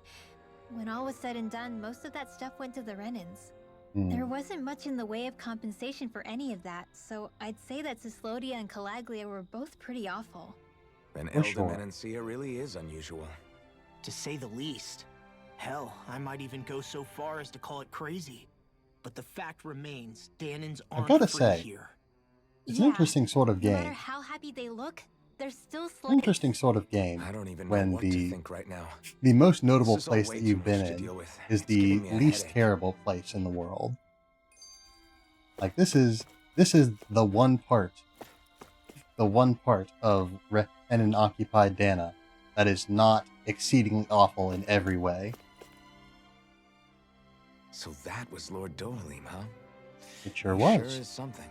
when all was said and done, most of that stuff went to the Renans. There wasn't much in the way of compensation for any of that, so I'd say that Cyslodia and Calaglia were both pretty awful. An For elder sure. Menancia really is unusual. To say the least. Hell, I might even go so far as to call it crazy. But the fact remains, Danans aren't gotta free say, here. It's an interesting sort of No matter game. how happy they look, they're still An slaves. interesting sort of game I don't even know when what to think right now. the most notable This is all place way that you've too been much to in deal with. is It's the giving me a least headache. terrible place in the world. Like this is the one part of Renan occupied Dana that is not exceedingly awful in every way. So that was Lord Dohalim, huh? It sure He was. Sure is something.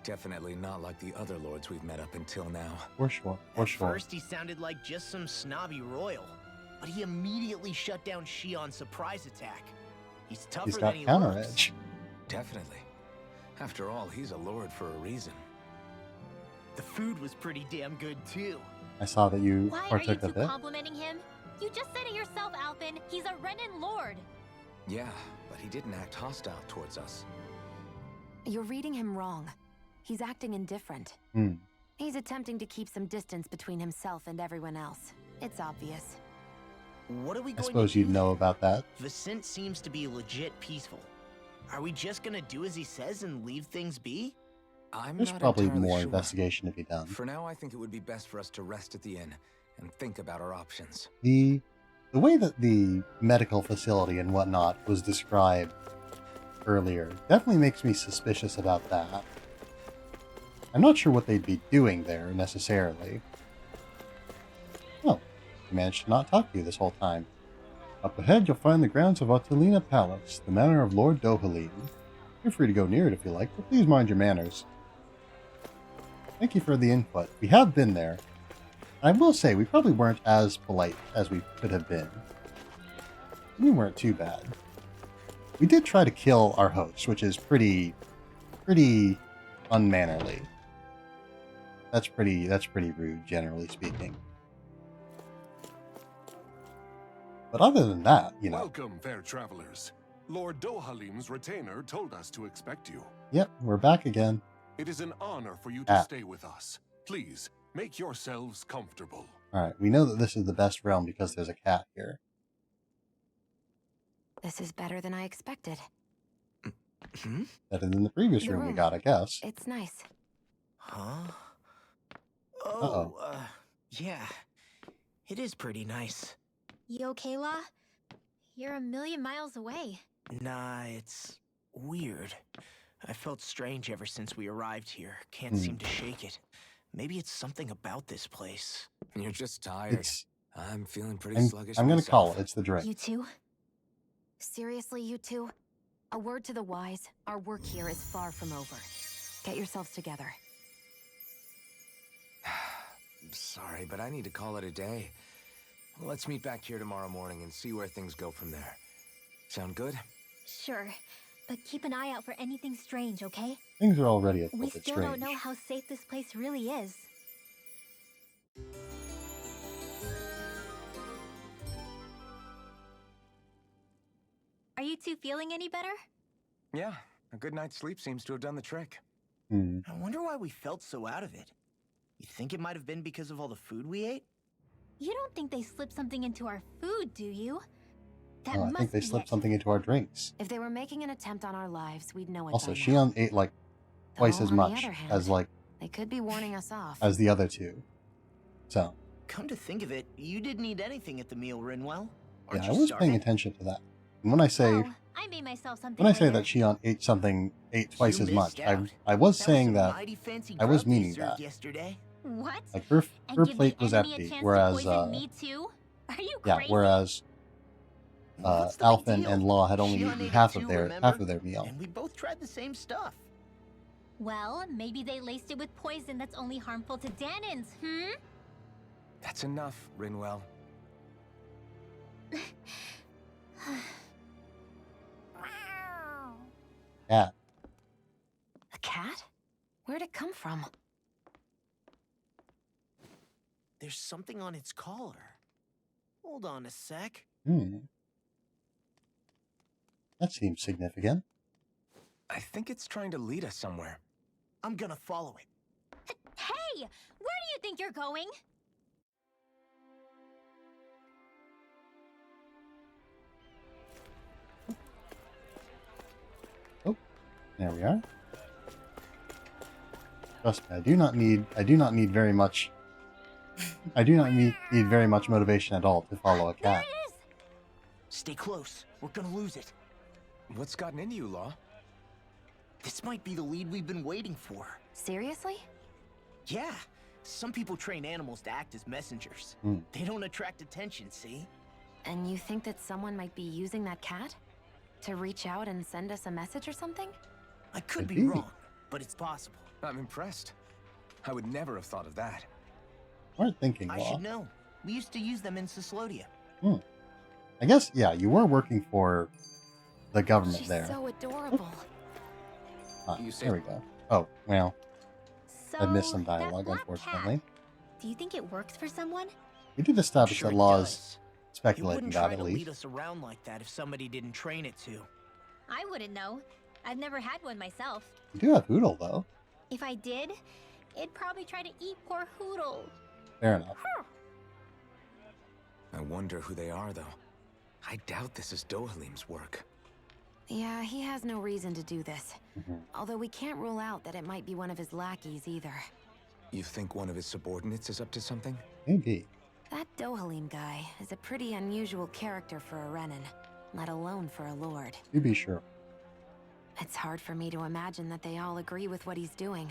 Definitely not like the other lords we've met up until now. For sure. For At sure. first, he sounded like just some snobby royal, but he immediately shut down Shion's surprise attack. He's tougher He's than got he counter looks. edge. Definitely. After all, he's a lord for a reason. The food was pretty damn good too. I saw that you Why are you partook two of it. complimenting him? You just said it yourself, Alphen. He's a Renan lord. Yeah, but he didn't act hostile towards us. You're reading him wrong. He's acting indifferent. He's attempting to keep some distance between himself and everyone else. It's obvious. What are we I going suppose to you'd do? know about that. Vicent seems to be legit peaceful. Are we just gonna do as he says and leave things be? I'm There's not probably entirely more sure. investigation to be done. For now, I think it would be best for us to rest at the inn and think about our options. The way that the medical facility and whatnot was described earlier definitely makes me suspicious about that. I'm not sure what they'd be doing there necessarily. Oh, I managed to not talk to you this whole time. Up ahead, you'll find the grounds of Otolina Palace, the manor of Lord Dohalim. You're free to go near it if you like, but please mind your manners. Thank you for the input. We have been there. I will say, we probably weren't as polite as we could have been. We weren't too bad. We did try to kill our host, which is pretty unmannerly. That's pretty rude, generally speaking. But other than that, you know. Welcome, fair travelers. Lord Dohalim's retainer told us to expect you. Yep, we're back again. It is an honor for you to stay with us. Please, make yourselves comfortable. Alright, we know that this is the best realm because there's a cat here. This is better than I expected. Better than the previous The room we room. got, I guess. It's nice. Huh? Uh-oh. Yeah. It is pretty nice. You okay, La? You're a million miles away. Nah, it's weird. I felt strange ever since we arrived here. Can't seem to shake it. Maybe it's something about this place. You're just tired. I'm feeling pretty sluggish. I'm gonna myself. call it. It's the drink. You two? Seriously, you two? A word to the wise, our work here is far from over. Get yourselves together. Sorry, but I need to call it a day. Let's meet back here tomorrow morning and see where things go from there. Sound good? Sure, but keep an eye out for anything strange, okay? Things are already a little We bit still strange. don't know how safe this place really is. Are you two feeling any better? Yeah, a good night's sleep seems to have done the trick. I wonder why we felt so out of it. You think it might have been because of all the food we ate? You don't think they slipped something into our food, do you? That Oh, I must think they be slipped it. something into our drinks. If they were making an attempt on our lives, we'd know it Also, by now. Shion ate like twice Though, as on the much other hand, as like They could be warning us off. as the other two. So Come to think of it, you didn't eat anything at the meal, Rinwell. yeah, Aren't I you was starving? paying attention to that. And when I say Oh, I made myself something when I say later. that Shion ate twice You as much, missed out. I was That saying some that mighty fancy I was grub they meaning served that. yesterday. What? Like her And her give plate the was enemy a empty, chance to whereas poison me too? Are you yeah, crazy? whereas What's the big Alphen deal? and Law had only Shion eaten ate it half too, of remember? their meal. And we both tried the same stuff. Well, maybe they laced it with poison that's only harmful to Danins, That's enough, Rinwell. Yeah. A cat? Where'd it come from? There's something on its collar. Hold on a sec. That seems significant. I think it's trying to lead us somewhere. I'm gonna follow it. Hey! Where do you think you're going? Oh, there we are. Trust me, I do not need very much. I do not need very much motivation at all to follow a cat. Stay close. We're gonna lose it. What's gotten into you, Law? This might be the lead we've been waiting for. Seriously? Yeah. Some people train animals to act as messengers. They don't attract attention, see? And you think that someone might be using that cat? To reach out and send us a message or something? I could be wrong, but it's possible. I'm impressed. I would never have thought of that. Smart thinking, I Law. should know. We used to use them in Cyslodia. I guess, yeah, you were working for the government She's there. so adorable. There we go. Oh, well, So, I missed some that dialogue, black unfortunately. cat, do you think it works for someone? We did establish Sure that it Law does. is It speculating wouldn't that try at to lead least. us around like that if somebody didn't train it to. I wouldn't know. I've never had one myself. You do have Hoodle, though. If I did, it'd probably try to eat poor Hoodle. Fair enough. I wonder who they are, though. I doubt this is Dohalim's work. Yeah, he has no reason to do this. Although we can't rule out that it might be one of his lackeys either. You think one of his subordinates is up to something? Maybe. That Dohalim guy is a pretty unusual character for a Renin, let alone for a lord. To be sure. It's hard for me to imagine that they all agree with what he's doing.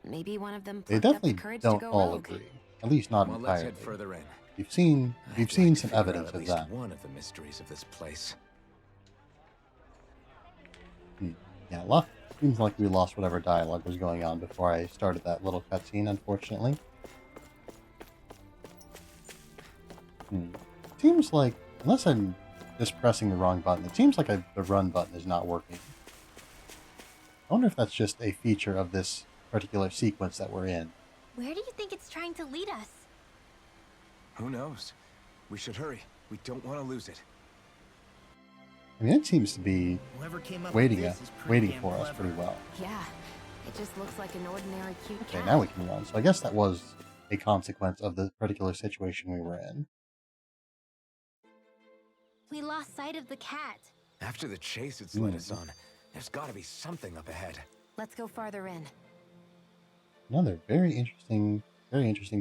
Maybe one of them They plucked up definitely the courage don't to go all rogue. agree. At least not Well, let's entirely. head further in. You've seen I'd some like to figure out evidence at of least that. one of the mysteries of this place. Yeah, seems like we lost whatever dialogue was going on before I started that little cutscene, unfortunately. Seems like, unless I'm just pressing the wrong button, it seems like the run button is not working. I wonder if that's just a feature of this particular sequence that we're in. Where do you think it's trying to lead us? Who knows? We should hurry. We don't want to lose it. I mean, it seems to be Whoever came up waiting, with this is pretty waiting damn for us clever. pretty well. Yeah, it just looks like an ordinary cute Okay, cat. now we can run. So I guess that was a consequence of the particular situation we were in. We lost sight of the cat. After the chase it's led us on, there's got to be something up ahead. Let's go farther in. Another very interesting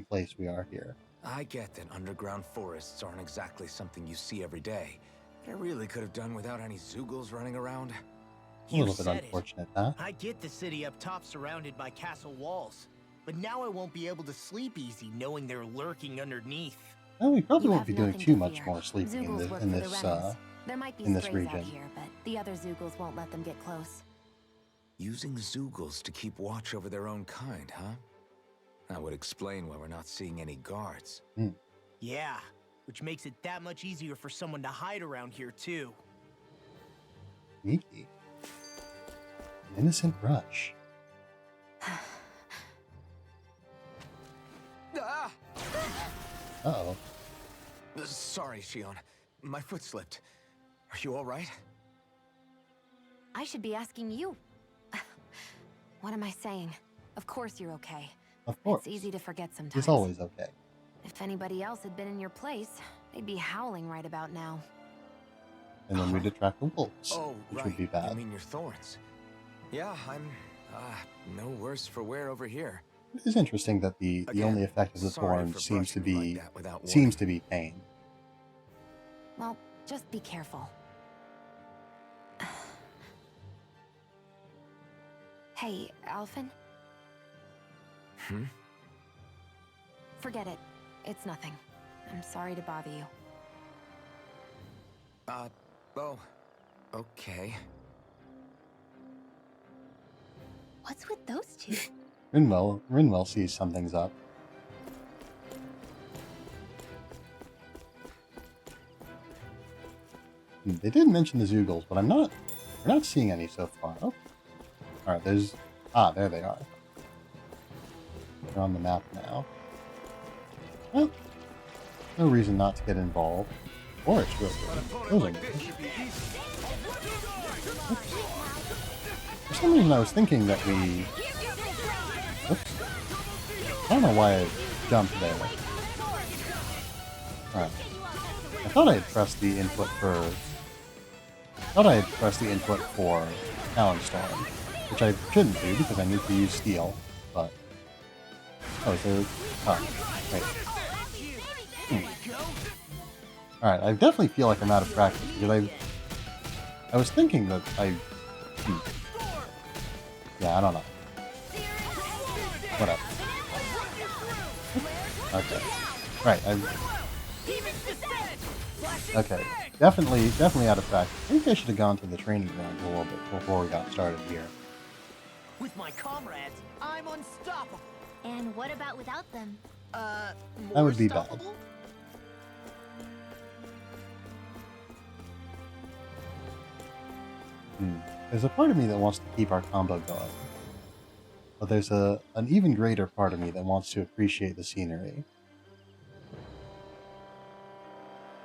place we are here. I get that underground forests aren't exactly something you see every day. But I really could have done without any Zoogles running around. A little bit unfortunate, huh? I get the city up top surrounded by castle walls, but now I won't be able to sleep easy knowing they're lurking underneath. Well, we probably You won't have be doing nothing too to much fear. more sleeping Zoogles work in for this the Renans. There might be in this strays out region. here, but the other Zoogles won't let them get close. Using Zoogles to keep watch over their own kind, huh? That would explain why we're not seeing any guards. Yeah, which makes it that much easier for someone to hide around here too. Sneaky. An innocent rush. Ah! Uh-oh. Sorry, Shion. My foot slipped. Are you all right? I should be asking you. What am I saying? Of course you're okay. Of course. It's easy to forget sometimes. He's always okay. If anybody else had been in your place, they'd be howling right about now. And then we'd attract the wolves, Oh, which right. would be bad. You mean your thorns? Yeah, I'm no worse for wear over here. It is interesting that the Again, only effect of the sorry thorn for seems to brushing you be like that without seems warning. to be pain. Well, just be careful. Hey, Alphen? Forget it. It's nothing. I'm sorry to bother you. Oh, okay. What's with those two? Rinwell sees something's up. They did mention the Zoogles, but we're not seeing any so far. Oh. Alright, there they are. They're on the map now. Well, no reason not to get involved. Or it's real good. Those are nice. For some reason I was thinking that we... Oops. I don't know why I jumped there. Alright. I thought I had pressed the input for... Talon Storm, which I shouldn't do because I need to use Steel, but... Oh, is there... Oh, wait. Alright, I definitely feel like I'm out of practice, because I was thinking that yeah, I don't know. Whatever. Okay. Right, okay. Definitely out of practice. I think I should have gone to the training ground a little bit before we got started here. With my comrades, I'm unstoppable. And what about without them? That would be bad. There's a part of me that wants to keep our combo going. But there's an even greater part of me that wants to appreciate the scenery.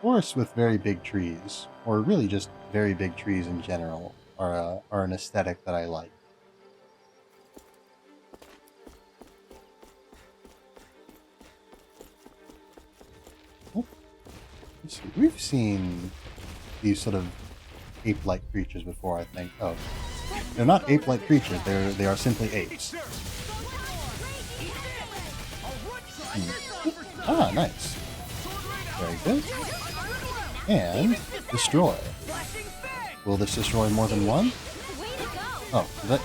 Forests with very big trees, or really just very big trees in general, are an aesthetic that I like. Oh. Let's see. We've seen these sort of ape-like creatures before, I think. Oh, they're not ape-like creatures. They are simply apes. Ah, nice. Very good. And destroy. Will this destroy more than one? Oh, that...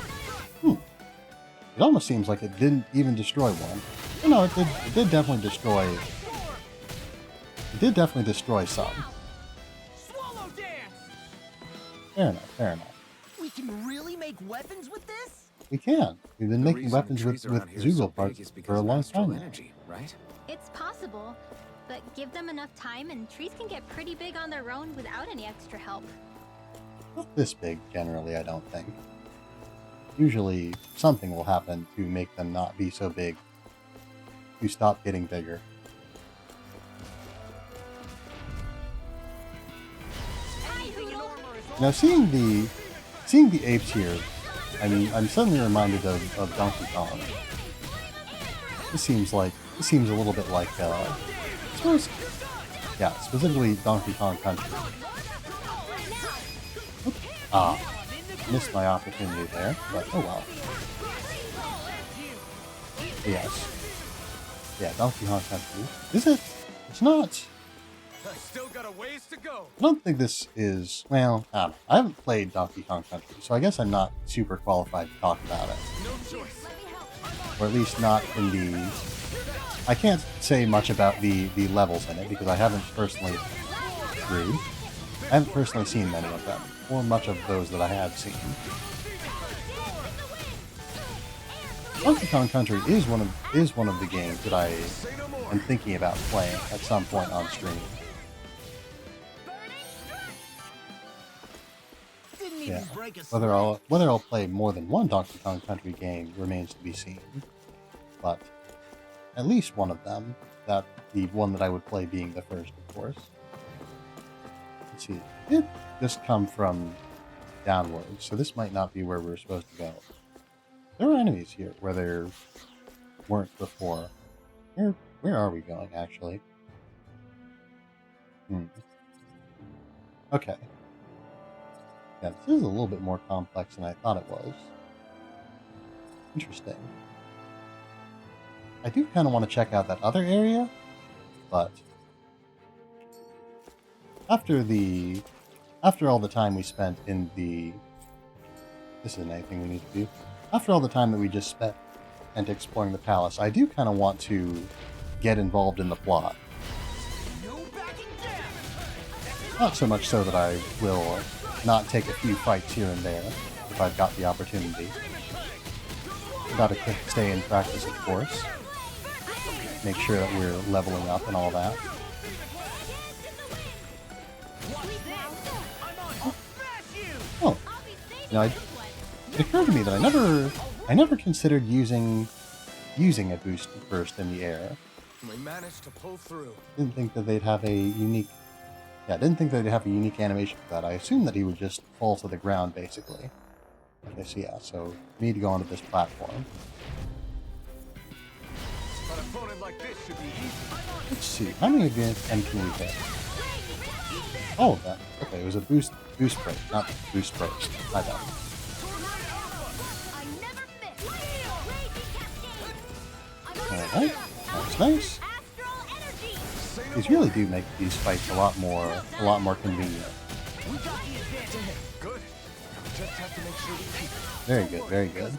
It almost seems like it didn't even destroy one. Oh, no, it did definitely destroy... It did definitely destroy some. Fair enough. We can really make weapons with this? We can. We've been making weapons with Zoogle parts for a long time now. Energy, right? It's possible, but give them enough time and trees can get pretty big on their own without any extra help. Not this big, generally, I don't think. Usually, something will happen to make them not be so big. To stop getting bigger. Now, seeing the apes here, I mean, I'm suddenly reminded of Donkey Kong. This seems a little bit like, yeah, specifically Donkey Kong Country. Oops. Ah, missed my opportunity there, but oh well. Yes. Yeah, Donkey Kong Country. Is it? It's not. I still got a ways to go. I don't think this is... Well, I haven't played Donkey Kong Country, so I guess I'm not super qualified to talk about it. No choice. Or at least not in the... I can't say much about the levels in it, because I haven't personally... I haven't personally seen many of them, or much of those that I have seen. Donkey Kong Country is one of the games that I am thinking about playing at some point on stream. Yeah. Whether I'll play more than one Donkey Kong Country game remains to be seen. But at least one of them, the one that I would play being the first, of course. Let's see. It just come from downwards, so this might not be where we're supposed to go. There are enemies here where there weren't before. Where are we going, actually? Okay. Yeah, this is a little bit more complex than I thought it was. Interesting. I do kind of want to check out that other area, but after all the time we spent in the... This isn't anything we need to do. After all the time that we just spent exploring the palace, I do kind of want to get involved in the plot. Not so much so that I will not take a few fights here and there if I've got the opportunity. Gotta stay in practice, of course. Make sure that we're leveling up and all that. Oh, you know, it occurred to me that I never considered using a boost burst in the air. We managed to pull through. Didn't think that they'd have a unique. Yeah, I didn't think they'd have a unique animation for that. I assumed that he would just fall to the ground, basically. Okay, so yeah, so we need to go onto this platform. An opponent like this should be easy. Let's see, how many of them can we hit? All of them. Okay, it was a boost break, not boost break. My bad. Alright, nice. These really do make these fights a lot more convenient. Good. Just have to make sure we keep it. Very good, very good.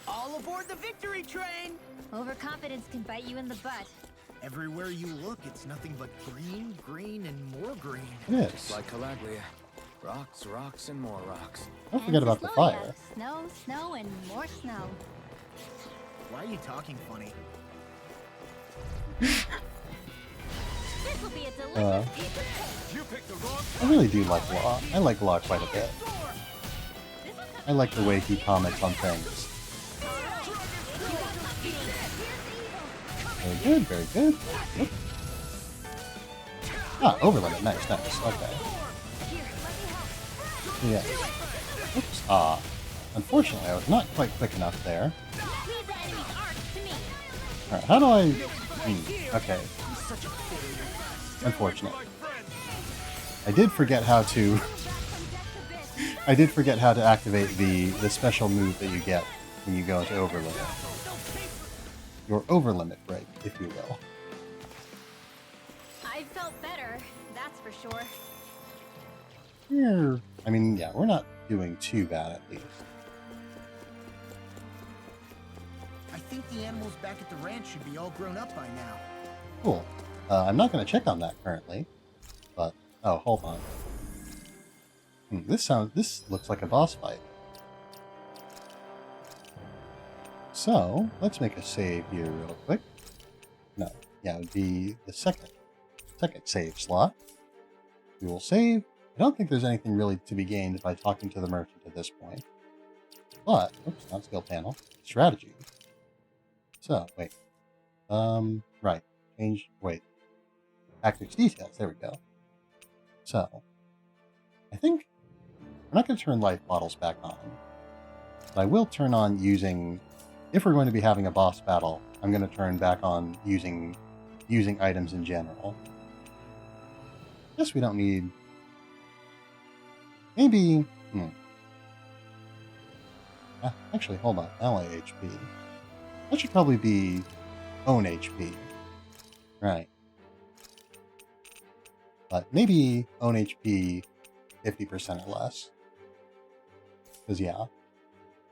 All aboard the victory train! Overconfidence can bite you in the butt. Everywhere you look, it's nothing but green, green, and more green. It Just is. like Calaglia. Rocks, rocks, and more rocks. Don't forget about the fire. Snow, snow, and more snow. Why are you talking funny? This will be a delicious You picked the wrong. I really do like Law. I like Law quite a bit. I like the way he comments on things. Very good, very good. Oop. Ah, overlimit. Nice, nice. Okay. Yeah. Oops. Ah. Unfortunately, I was not quite quick enough there. Alright, how do I... okay. Unfortunate. I did forget how to... I did forget how to activate the special move that you get when you go into overlimit. Your overlimit break, if you will. I felt better, that's for sure. Yeah. I mean, yeah, we're not doing too bad at least. I think the animals back at the ranch should be all grown up by now. Cool. I'm not going to check on that currently, but oh, hold on. This looks like a boss fight. So let's make a save here real quick. No, yeah, it would be the second save slot. We will save. I don't think there's anything really to be gained by talking to the merchant at this point. But oops, not skill panel. Strategy. So wait. Right. Change. Wait. Tactics details. There we go. So, I think we're not going to turn life bottles back on. But I will turn on using... If we're going to be having a boss battle, I'm going to turn back on using items in general. Guess we don't need... Maybe... Actually, hold on. Ally HP. That should probably be own HP. Right. But maybe own HP 50% or less. Because, yeah.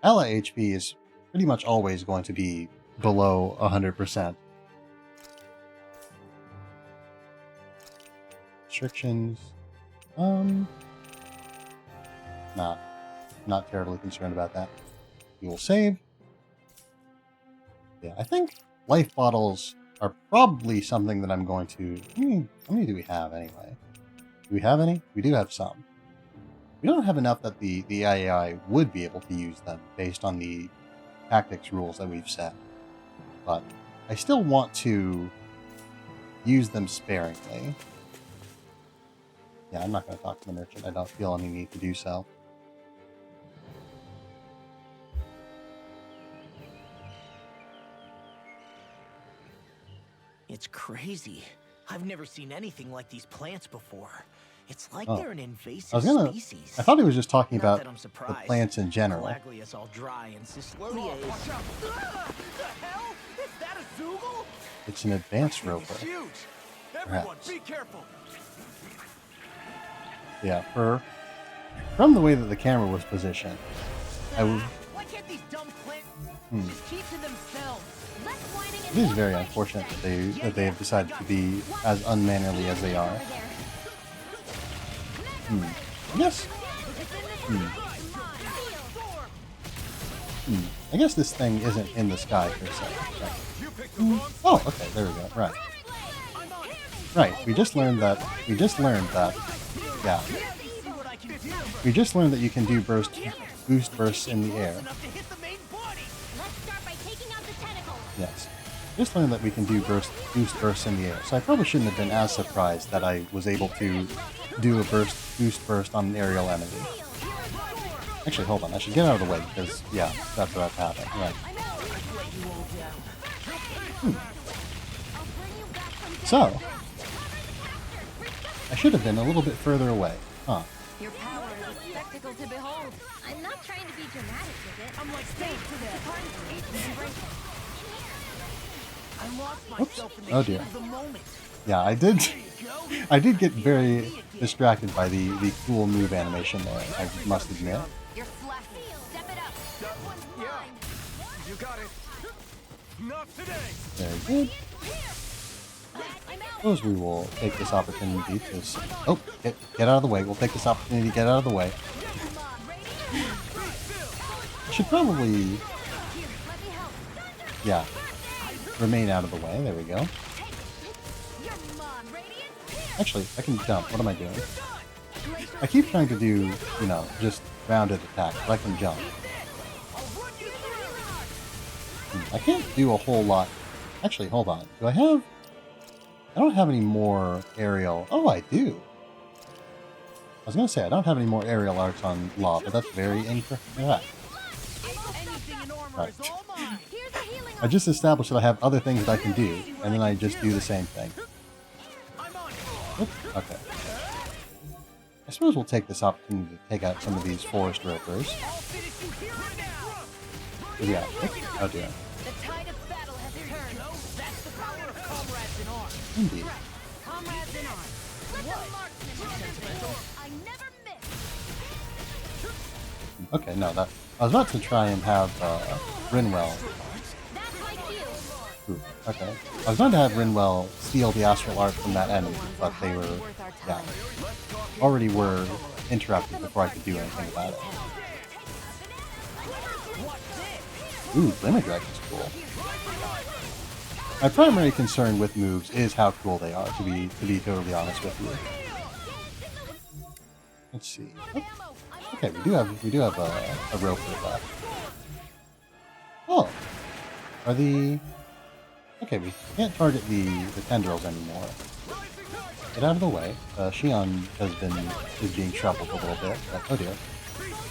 Ally HP is pretty much always going to be below 100%. Restrictions. Not terribly concerned about that. We will save. Yeah, I think life bottles are probably something that I'm going to... how many do we have, anyway? Do we have any? We do have some. We don't have enough that the AI would be able to use them based on the tactics rules that we've set. But I still want to use them sparingly. Yeah, I'm not going to talk to the merchant. I don't feel any need to do so. It's crazy. I've never seen anything like these plants before. It's like they're an invasive species. I thought he was just talking Not about that I'm the plants in general. Calaglia's all dry and Ciclonia is... Watch out! The hell? Is that a Zoogle? It's an advanced roper. It's huge! Everyone, Perhaps. be careful! Yeah, from the way that the camera was positioned, I would... Why can't these dumb plants just keep to themselves? It is very unfortunate that they have decided to be as unmannerly as they are. Yes. I guess this thing isn't in the sky per se. Right. Oh, okay, there we go. Right. Right, we just learned that, yeah. We just learned that you can do boost bursts in the air. Yes. Just learned that we can do boost bursts in the air, so I probably shouldn't have been as surprised that I was able to do a boost burst on an aerial enemy. Actually, hold on, I should get out of the way, because, yeah, that's what happened. Right. So, I should have been a little bit further away, huh? Your power is a spectacle to behold. I'm not trying to be dramatic with it. I'm like staying to that. I lost myself in the heat of the moment. Yeah, I did get very distracted by the cool move animation there, I must admit. You're flashy. Step it up. You got it. Not today. Very good. Suppose we will take this opportunity to... Oh, get out of the way. We'll take this opportunity to get out of the way. I should probably... Yeah. Remain out of the way. There we go. Actually, I can jump. What am I doing? I keep trying to do, you know, just rounded attacks, but I can jump. I can't do a whole lot. Actually, hold on. Do I have... I don't have any more aerial... Oh, I do. I was going to say, I don't have any more aerial arcs on Law, but that's very incorrect. Right. I just established that I have other things that I can do, and then I just do the same thing. Oops, okay. I suppose we'll take this opportunity to take out some of these forest ropers. Yeah. Oh dear. Indeed. Okay, no, that I was about to try and have Rinwell. Ooh, okay. I was going to have Rinwell steal the astral art from that enemy, but they were, yeah, already were interrupted before I could do anything about it. Ooh, Glimmer Dragon's cool. My primary concern with moves is how cool they are, to be totally honest with you. Let's see. Oh, okay, we do have a roper left. Oh, are the... Okay, we can't target the tendrils anymore. Get out of the way. Shion is being troubled a little bit. But, oh dear.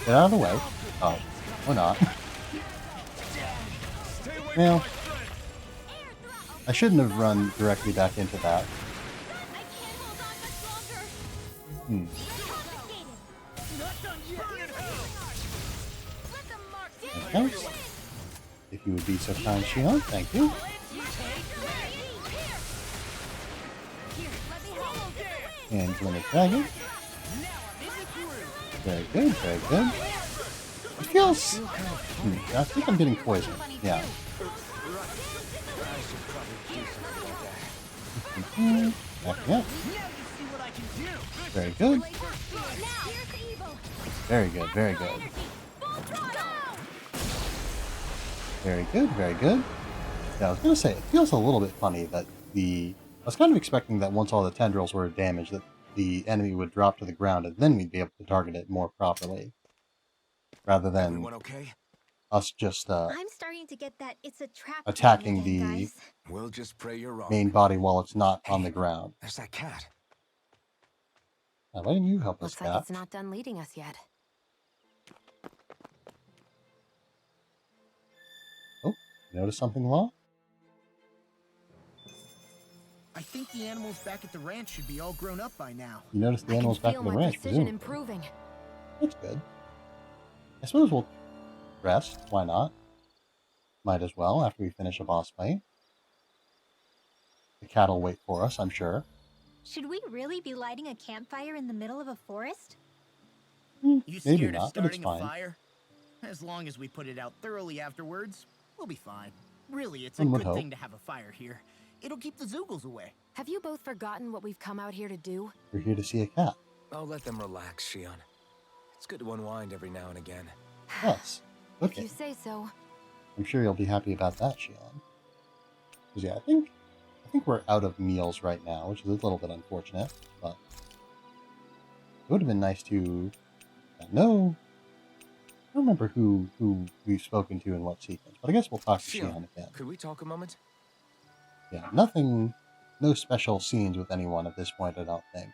Get out of the way. Oh, or not. Well, I shouldn't have run directly back into that. Okay. If you would be so kind, Shion, thank you. And Glimmer Dragon. Very good, very good. It feels... I think I'm getting poisoned. Yeah. Yeah. Very good. Very good, very good. Very good, very good. Yeah, I was gonna say, it feels a little bit funny that I was kind of expecting that once all the tendrils were damaged, that the enemy would drop to the ground, and then we'd be able to target it more properly. Rather than us just I'm starting to get that it's a trap attacking again, the We'll just pray you're wrong. main body while it's not on the ground. There's that cat. Now, why didn't you help us, Looks like cat? it's not done leading us yet. Oh, you notice something, Law? I think the animals back at the ranch should be all grown up by now. You noticed the animals back at the ranch, presumably. Improving. That's good. I suppose we'll rest. Why not? Might as well after we finish a boss fight. The cat will wait for us, I'm sure. Should we really be lighting a campfire in the middle of a forest? You Maybe scared not, of but it's starting fine. a fire? As long as we put it out thoroughly afterwards, we'll be fine. Really, it's a One would good hope. thing to have a fire here. It'll keep the Zoogles away. Have you both forgotten what we've come out here to do? We're here to see a cat. I'll let them relax, Shion. It's good to unwind every now and again. Yes. If you say so. I'm sure you'll be happy about that, Shion. Because yeah, I think we're out of meals right now, which is a little bit unfortunate, but it would have been nice to know. I don't remember who we've spoken to in what sequence, but I guess we'll talk to Shion again. Could we talk a moment? Yeah, no special scenes with anyone at this point, I don't think.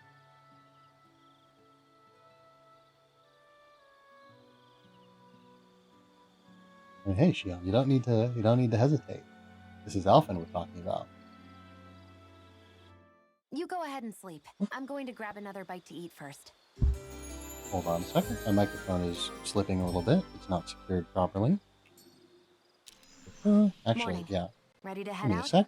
And hey, Shion, you don't need to hesitate. This is Alphen we're talking about. You go ahead and sleep. I'm going to grab another bite to eat first. Hold on a second. My microphone is slipping a little bit. It's not secured properly. Actually, Morning. Yeah. Ready to Give head me a out? sec.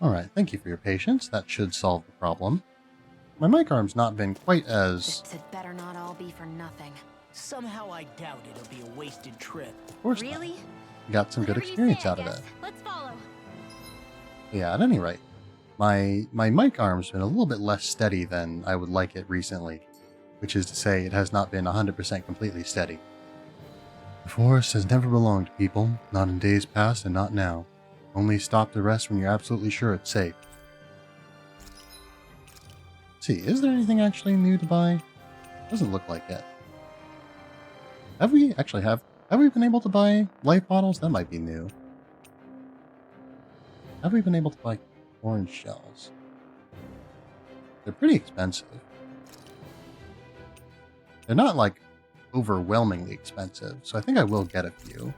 Alright, thank you for your patience. That should solve the problem. My mic arm's not been quite as... This had better not all be for nothing. Somehow I doubt it'll be a wasted trip. Of course Really? not. Got some good Whatever you experience say, I out of guess. it. Let's follow. Yeah, at any rate, my mic arm's been a little bit less steady than I would like it recently, which is to say it has not been 100% completely steady. The forest has never belonged to people, not in days past and not now. Only stop to rest when you're absolutely sure it's safe. Let's see, is there anything actually new to buy? Doesn't look like it. Have we been able to buy life bottles? That might be new. Have we been able to buy orange shells? They're pretty expensive. They're not like overwhelmingly expensive, so I think I will get a few.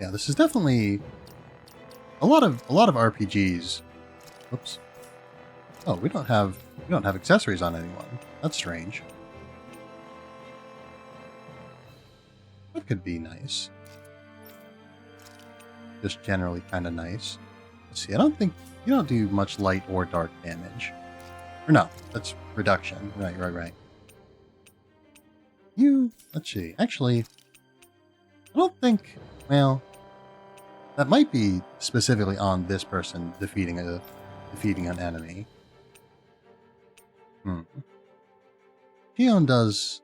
Yeah, this is definitely a lot of RPGs. Whoops. Oh, we don't have accessories on anyone. That's strange. That could be nice. Just generally kind of nice. Let's see, I don't think you don't do much light or dark damage. Or no, that's reduction. Right. Let's see. Actually, I don't think, well, that might be specifically on this person defeating an enemy. Shion does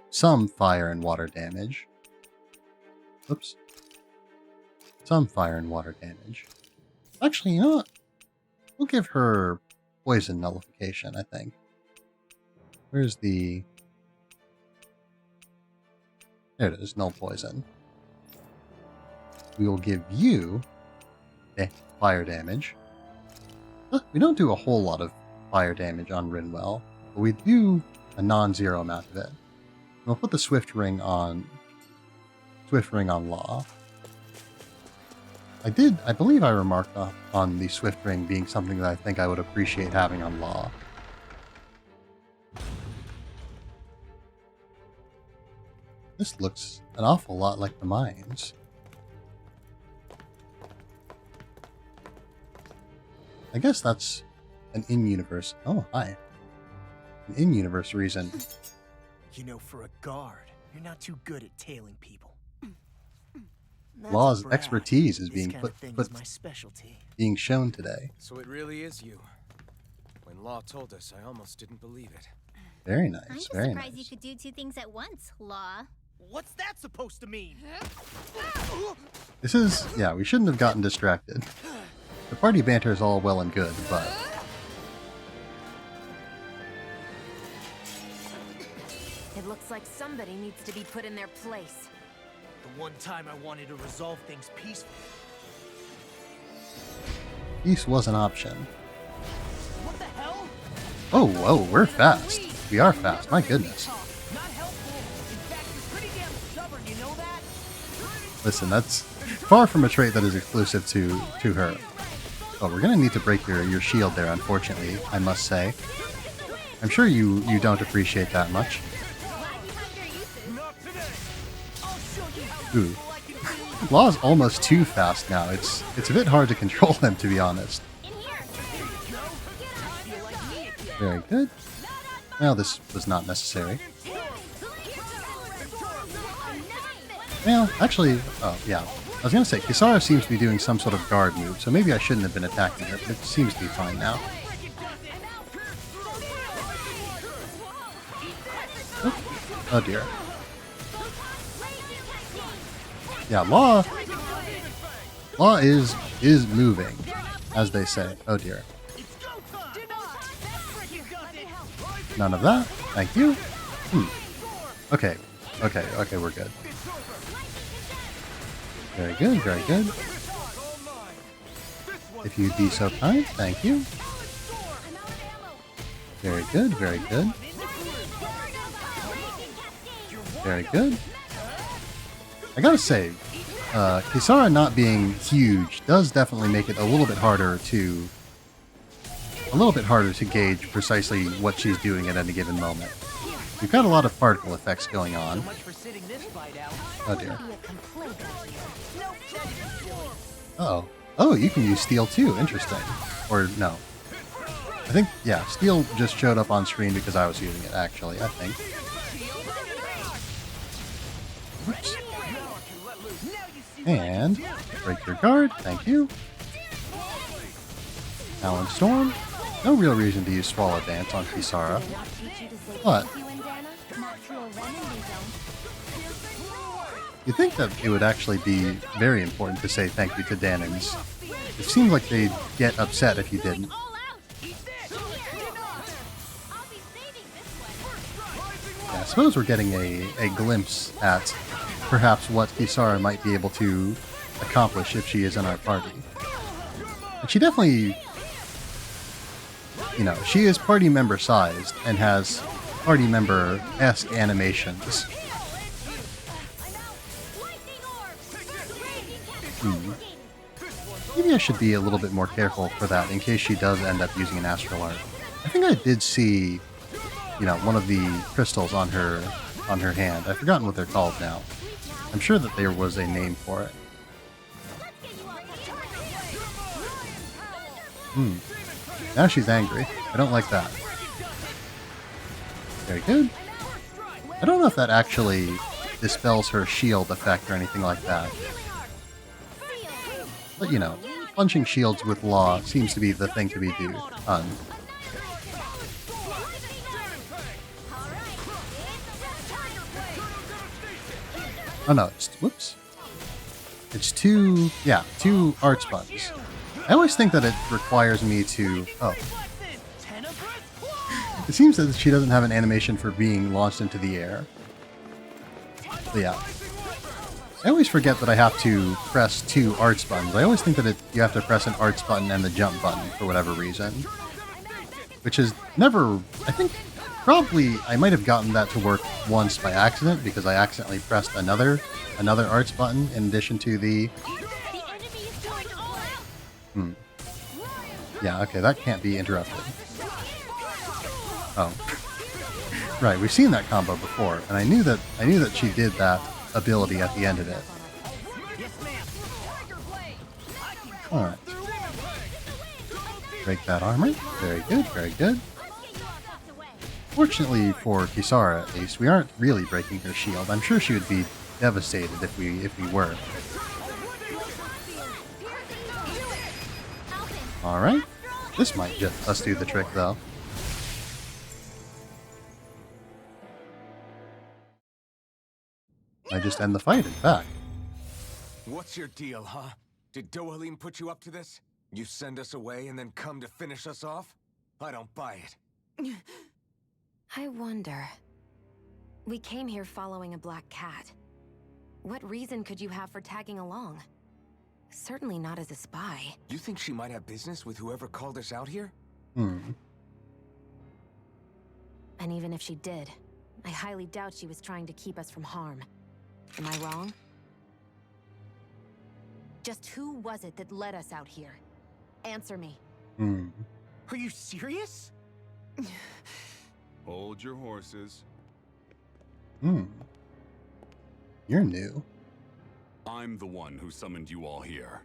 some fire and water damage. Oops. Some fire and water damage. Actually, you know what? We'll give her poison nullification, I think. Where's the... There it is, null poison. We will give you fire damage. We don't do a whole lot of fire damage on Rinwell, but we do a non-zero amount of it. We'll put the Swift Ring on Law. I believe I remarked on the Swift Ring being something that I think I would appreciate having on Law. This looks an awful lot like the mines. I guess that's an in-universe... Oh, hi. An in-universe reason. You know, for a guard, you're not too good at tailing people. Law's expertise is being my specialty. being shown today. So it really is you. When Law told us, I almost didn't believe it. Very nice, I'm just very surprised nice. you could do two things at once, Law. What's that supposed to mean? This is... Yeah, we shouldn't have gotten distracted. The party banter is all well and good, but... It looks like somebody needs to be put in their place. The one time I wanted to resolve things peacefully. Peace was an option. What the hell? Oh, whoa, we're fast. We are fast, my goodness. Not helpful. In fact, you're pretty damn stubborn, you know that? Listen, that's far from a trait that is exclusive to her. Oh, we're gonna need to break your shield there, unfortunately, I must say. I'm sure you don't appreciate that much. Ooh. Law is almost too fast now. It's a bit hard to control him, to be honest. Very good. Well, this was not necessary. Well, actually, oh, yeah. I was going to say, Kisara seems to be doing some sort of guard move, so maybe I shouldn't have been attacking her, but it seems to be fine now. Oh dear. Yeah, Law is moving, as they say. Oh dear. None of that. Thank you. Okay, we're good. Very good, very good. If you'd be so kind, thank you. Very good, very good. Very good. I gotta say, Kisara not being huge does definitely make it a little bit harder to gauge precisely what she's doing at any given moment. We've got a lot of particle effects going on. Oh dear. Uh-oh. Oh, you can use steel too. Interesting. Or no. I think, yeah, steel just showed up on screen because I was using it, actually, I think. Oops. And break your guard. Thank you. Talon Storm. No real reason to use Swallow Dance on Kisara. But you'd think that it would actually be very important to say thank you to Danons. It seems like they'd get upset if you didn't. Yeah, I suppose we're getting a glimpse at perhaps what Kisara might be able to accomplish if she is in our party. And she definitely, you know, she is party member sized and has party member-esque animations. Maybe I should be a little bit more careful for that in case she does end up using an Astral Art. I think I did see, you know, one of the crystals on her hand. I've forgotten what they're called now. I'm sure that there was a name for it. Now she's angry. I don't like that. Very good. I don't know if that actually dispels her shield effect or anything like that. But, you know, punching shields with Law seems to be the thing to be done. Oh no, whoops. It's two arts buttons. I always think that it requires me to... Oh. It seems that she doesn't have an animation for being launched into the air. But yeah. I always forget that I have to press two arts buttons. I always think that you have to press an arts button and the jump button for whatever reason. Which is never... I think probably I might have gotten that to work once by accident because I accidentally pressed another arts button in addition to the... Yeah, okay, that can't be interrupted. Oh. Right, we've seen that combo before, and I knew that she did that ability at the end of it. Alright. Break that armor. Very good, very good. Fortunately for Kisara, at least, we aren't really breaking her shield. I'm sure she would be devastated if we were. Alright. This might just do the trick, though. I just end the fight, in fact. What's your deal, huh? Did Dohalim put you up to this? You send us away and then come to finish us off? I don't buy it. I wonder. We came here following a black cat. What reason could you have for tagging along? Certainly not as a spy. You think she might have business with whoever called us out here? And even if she did, I highly doubt she was trying to keep us from harm. Am I wrong? Just who was it that led us out here? Answer me. Are you serious? Hold your horses. You're new. I'm the one who summoned you all here.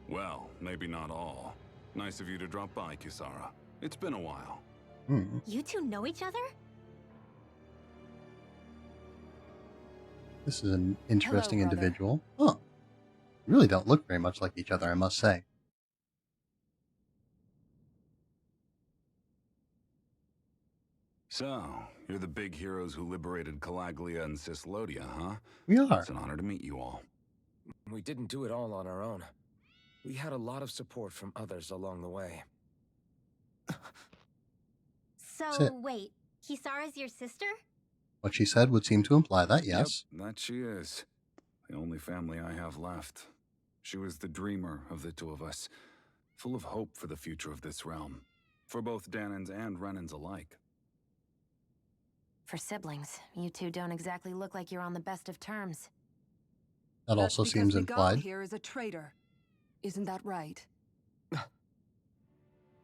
Well, maybe not all. Nice of you to drop by, Kisara. It's been a while. You two know each other? This is an interesting Hello, brother. individual. Huh. Really don't look very much like each other, I must say. So, you're the big heroes who liberated Calaglia and Cislodia, huh? We are. It's an honor to meet you all. We didn't do it all on our own. We had a lot of support from others along the way. So, wait, Kisara's your sister? What she said would seem to imply that, yes. Yep, that she is. The only family I have left. She was the dreamer of the two of us, full of hope for the future of this realm, for both Danans and Renans alike. For siblings, you two don't exactly look like you're on the best of terms. That also seems That's because implied. Miguel here is a traitor. Isn't that right?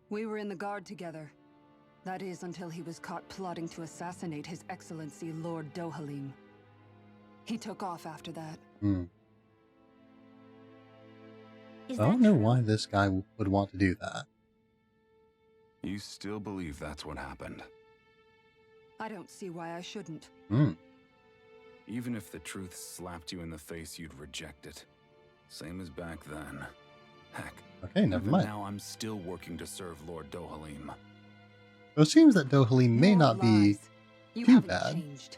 We were in the Guard together. That is, until he was caught plotting to assassinate His Excellency Lord Dohalim. He took off after that. Is I don't that know true? why this guy would want to do that. You still believe that's what happened? I don't see why I shouldn't. Even if the truth slapped you in the face, you'd reject it. Same as back then. Heck, Okay, never even mind. now I'm still working to serve Lord Dohalim. So it seems that Dohalim may More not be lies. You too haven't bad. changed.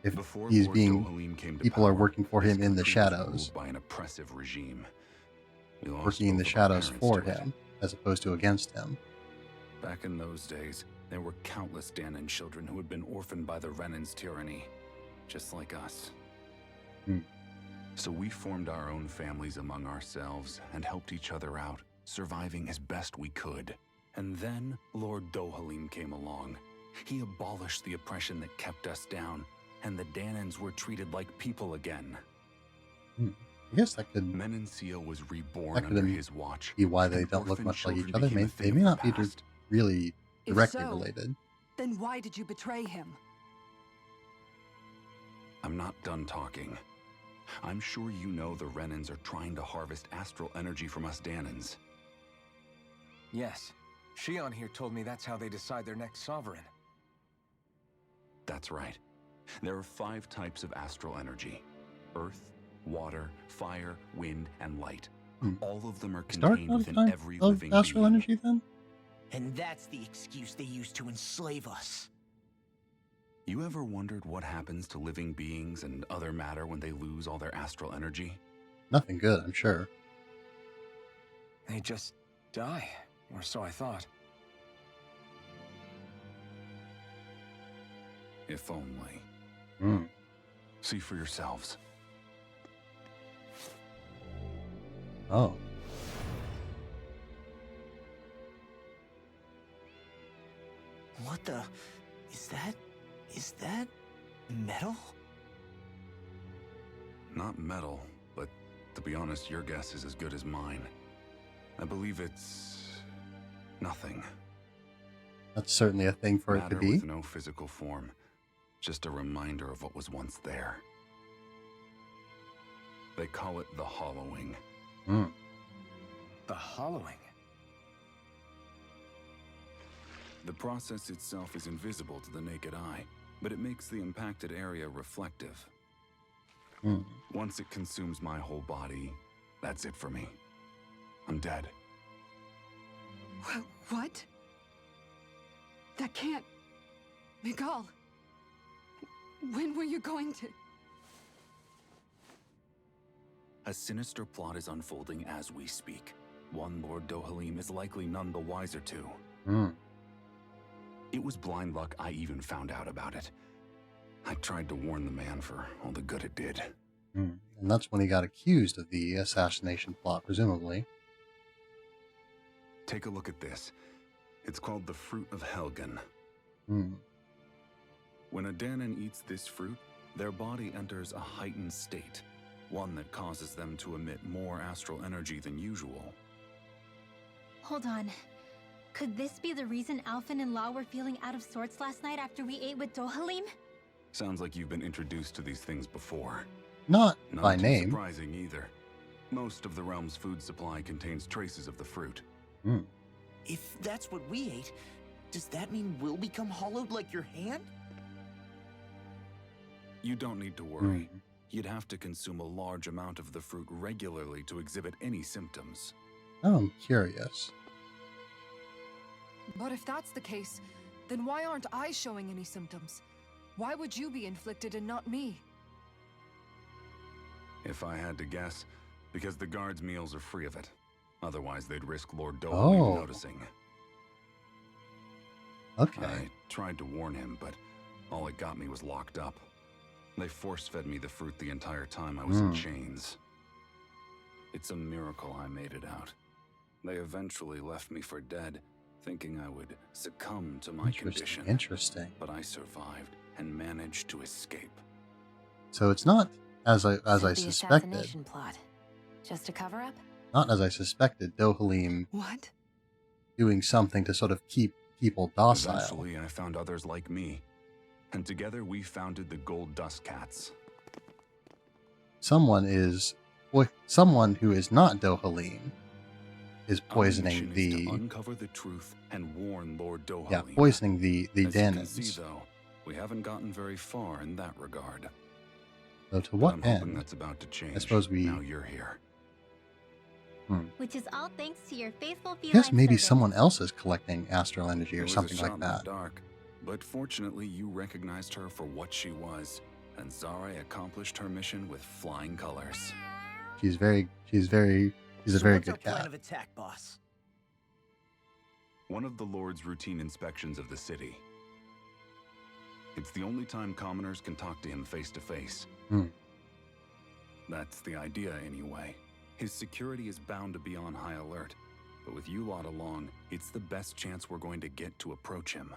if Before he's Lord being Dohalim came to people are power, working for this him in the country was shadows, ruled by an oppressive regime. We lost working in the both of our shadows parents for to it. him as opposed to against him. Back in those days, there were countless Danan children who had been orphaned by the Renan's tyranny, just like us. So we formed our own families among ourselves and helped each other out, surviving as best we could. And then Lord Dohalim came along. He abolished the oppression that kept us down, and the Danans were treated like people again. I guess that could Menencia was reborn that could under his watch. be why they and don't look orphan much like each children other. became a They thing may of not the be past. really If directly so, related. Then why did you betray him? I'm not done talking. I'm sure you know the Renans are trying to harvest astral energy from us Danans. Yes. Shion here told me that's how they decide their next sovereign. That's right. There are 5 types of astral energy. Earth, water, fire, wind, and light. All of them are Start contained on within time every of living astral being. energy then? And that's the excuse they use to enslave us. You ever wondered what happens to living beings and other matter when they lose all their astral energy? Nothing good, I'm sure. They just die, or so I thought. If only. See for yourselves. Oh. What the... Is that metal? Not metal, but to be honest, your guess is as good as mine. I believe it's... nothing. That's certainly a thing for it to Matter be. with no physical form. Just a reminder of what was once there. They call it the hollowing. The hollowing? The process itself is invisible to the naked eye, but it makes the impacted area reflective. Once it consumes my whole body, that's it for me. I'm dead. What? That can't... Miguel. When were you going to... A sinister plot is unfolding as we speak. One Lord Dohalim is likely none the wiser to. It was blind luck I even found out about it. I tried to warn the man for all the good it did. And that's when he got accused of the assassination plot, presumably. Take a look at this. It's called the Fruit of Helgen. When a Danon eats this fruit, their body enters a heightened state, one that causes them to emit more astral energy than usual. Hold on. Could this be the reason Alphen and Law were feeling out of sorts last night after we ate with Dohalim? Sounds like you've been introduced to these things before. Not Not by too name. surprising either. Most of the realm's food supply contains traces of the fruit. If that's what we ate, does that mean we'll become hollowed like your hand? You don't need to worry. You'd have to consume a large amount of the fruit regularly to exhibit any symptoms. Oh, I'm curious. But if that's the case, then why aren't I showing any symptoms? Why would you be inflicted and not me? If I had to guess, because the guards' meals are free of it. Otherwise, they'd risk Lord Dohalim noticing. Okay. I tried to warn him, but all it got me was locked up. They force-fed me the fruit the entire time I was in chains. It's a miracle I made it out. They eventually left me for dead, thinking I would succumb to my condition. Interesting. But I survived and managed to escape. So it's not as I So the suspected. assassination plot. Just a cover-up? Not as I suspected. Dohalim What? doing something to sort of keep people docile. Eventually, I found others like me, and together we founded the Gold Dust Cats. Someone who is not Dohalim is poisoning to uncover the truth and warn Lord Dohalim. Poisoning the As you can Danons. see, though, we haven't gotten very far in that regard. So to But what I'm hoping end? that's about to change. I suppose we. Now you're here. Which is all thanks to your faithful I feline guess maybe servant. someone else is collecting astral energy It or was something a shot like in the that. dark, but fortunately, you recognized her for what she was, and Zare accomplished her mission with flying colors. She's a very So good what's our plan cat. of attack, boss? One of the Lord's routine inspections of the city. It's the only time commoners can talk to him face to face. That's the idea, anyway. His security is bound to be on high alert, but with you lot along, it's the best chance we're going to get to approach him.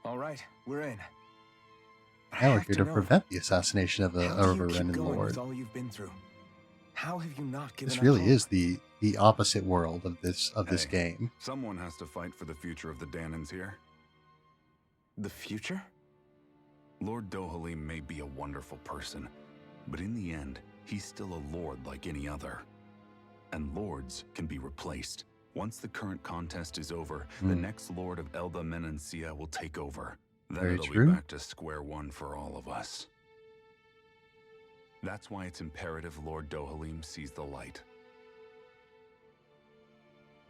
All right, we're in. Now we're here to prevent the assassination of How a do you keep Renin going Lord. with all you've been through? How have you not given This up really hope? is the opposite world of this Hey, game. Someone has to fight for the future of the Danons here. The future? Lord Dohalim may be a wonderful person, but in the end, he's still a lord like any other. And lords can be replaced. Once the current contest is over, the next lord of Elda Menancia will take over. Then Very it'll true. be back to square one for all of us. That's why it's imperative Lord Dohalim sees the light.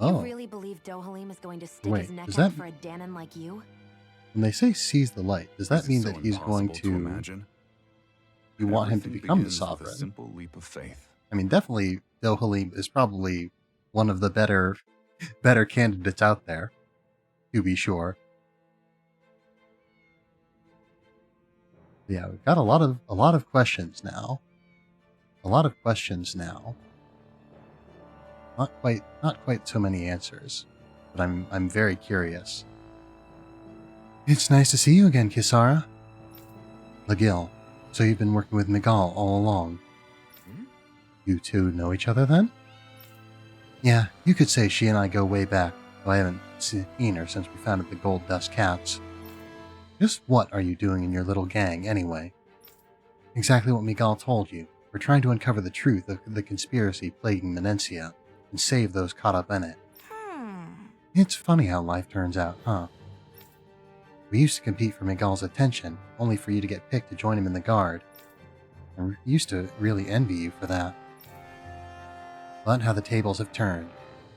You Oh, really believe Dohalim is going to stick Wait, his neck does out that- for a Danon like you? when they say sees the light, does that Is it mean so that he's going impossible to? imagine? You want him to Everything become the begins with sovereign? a simple leap of faith. I mean, definitely Dohalim is probably one of the better candidates out there, to be sure. Yeah, we've got a lot of questions now. Not quite so many answers, but I'm very curious. It's nice to see you again, Kisara. Lagil, so you've been working with Miguel all along. You two know each other then? Yeah, you could say she and I go way back, though I haven't seen her since we founded the Gold Dust Cats. Just what are you doing in your little gang, anyway? Exactly what Miguel told you. We're trying to uncover the truth of the conspiracy plaguing Menencia, and save those caught up in it. It's funny how life turns out, huh? We used to compete for Miguel's attention, only for you to get picked to join him in the Guard. I used to really envy you for that. But how the tables have turned.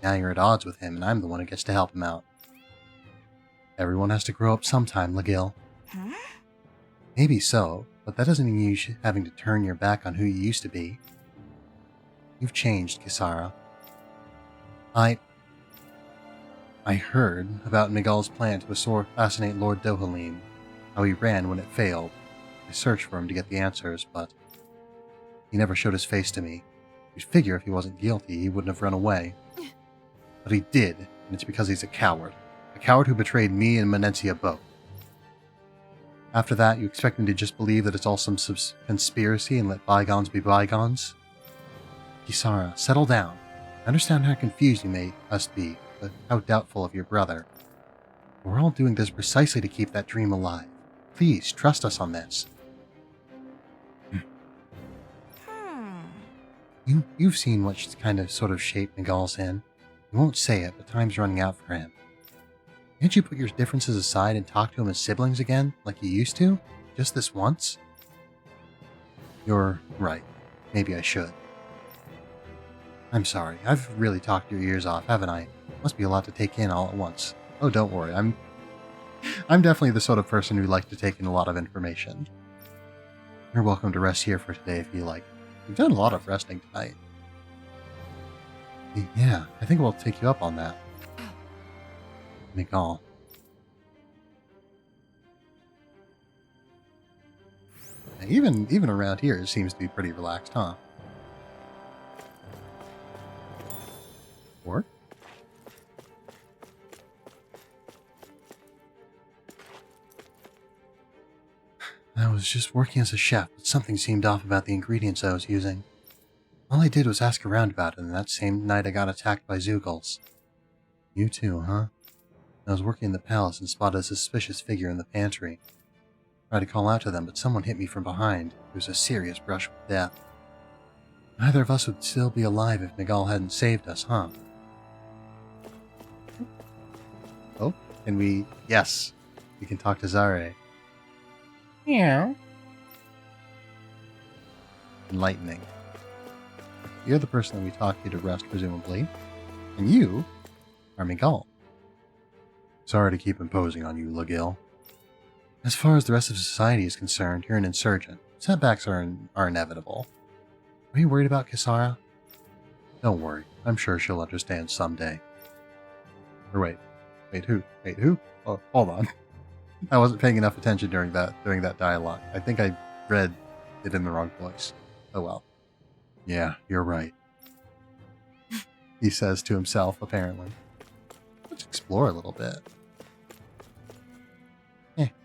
Now you're at odds with him, and I'm the one who gets to help him out. Everyone has to grow up sometime, Lagil. Maybe so, but that doesn't mean you having to turn your back on who you used to be. You've changed, Kisara. I heard about Miguel's plan to assassinate Lord Dohalim, how he ran when it failed. I searched for him to get the answers, but he never showed his face to me. You'd figure if he wasn't guilty, he wouldn't have run away. But he did, and it's because he's a coward. A coward who betrayed me and Menencia both. After that, you expect me to just believe that it's all some conspiracy and let bygones be bygones? Kisara, settle down. I understand how confused you must be, but how doubtful of your brother. We're all doing this precisely to keep that dream alive. Please, trust us on this. You've seen what kind of sort of shape Miguel's in. You won't say it, but time's running out for him. Can't you put your differences aside and talk to him as siblings again, like you used to? Just this once? You're right. Maybe I should. I'm sorry. I've really talked your ears off, haven't I? Must be a lot to take in all at once. Oh, don't worry. I'm definitely the sort of person who likes to take in a lot of information. You're welcome to rest here for today if you like. We've done a lot of resting tonight. Yeah, I think we'll take you up on that. Miguel. Even around here, it seems to be pretty relaxed, huh? Or? I was just working as a chef, but something seemed off about the ingredients I was using. All I did was ask around about it, and that same night I got attacked by Zeugles. You too, huh? I was working in the palace and spotted a suspicious figure in the pantry. I tried to call out to them, but someone hit me from behind. It was a serious brush with death. Neither of us would still be alive if Miguel hadn't saved us, huh? Oh, can we... Yes! We can talk to Zare. Yeah. Enlightening. You're the person that we talked to rest, presumably. And you are Miguel. Sorry to keep imposing on you, Lagil. As far as the rest of society is concerned, you're an insurgent. Setbacks are inevitable. Are you worried about Kisara? Don't worry. I'm sure she'll understand someday. Or wait, who? Oh, hold on. I wasn't paying enough attention during that dialogue. I think I read it in the wrong voice. Oh well. Yeah, you're right. He says to himself, apparently. Let's explore a little bit.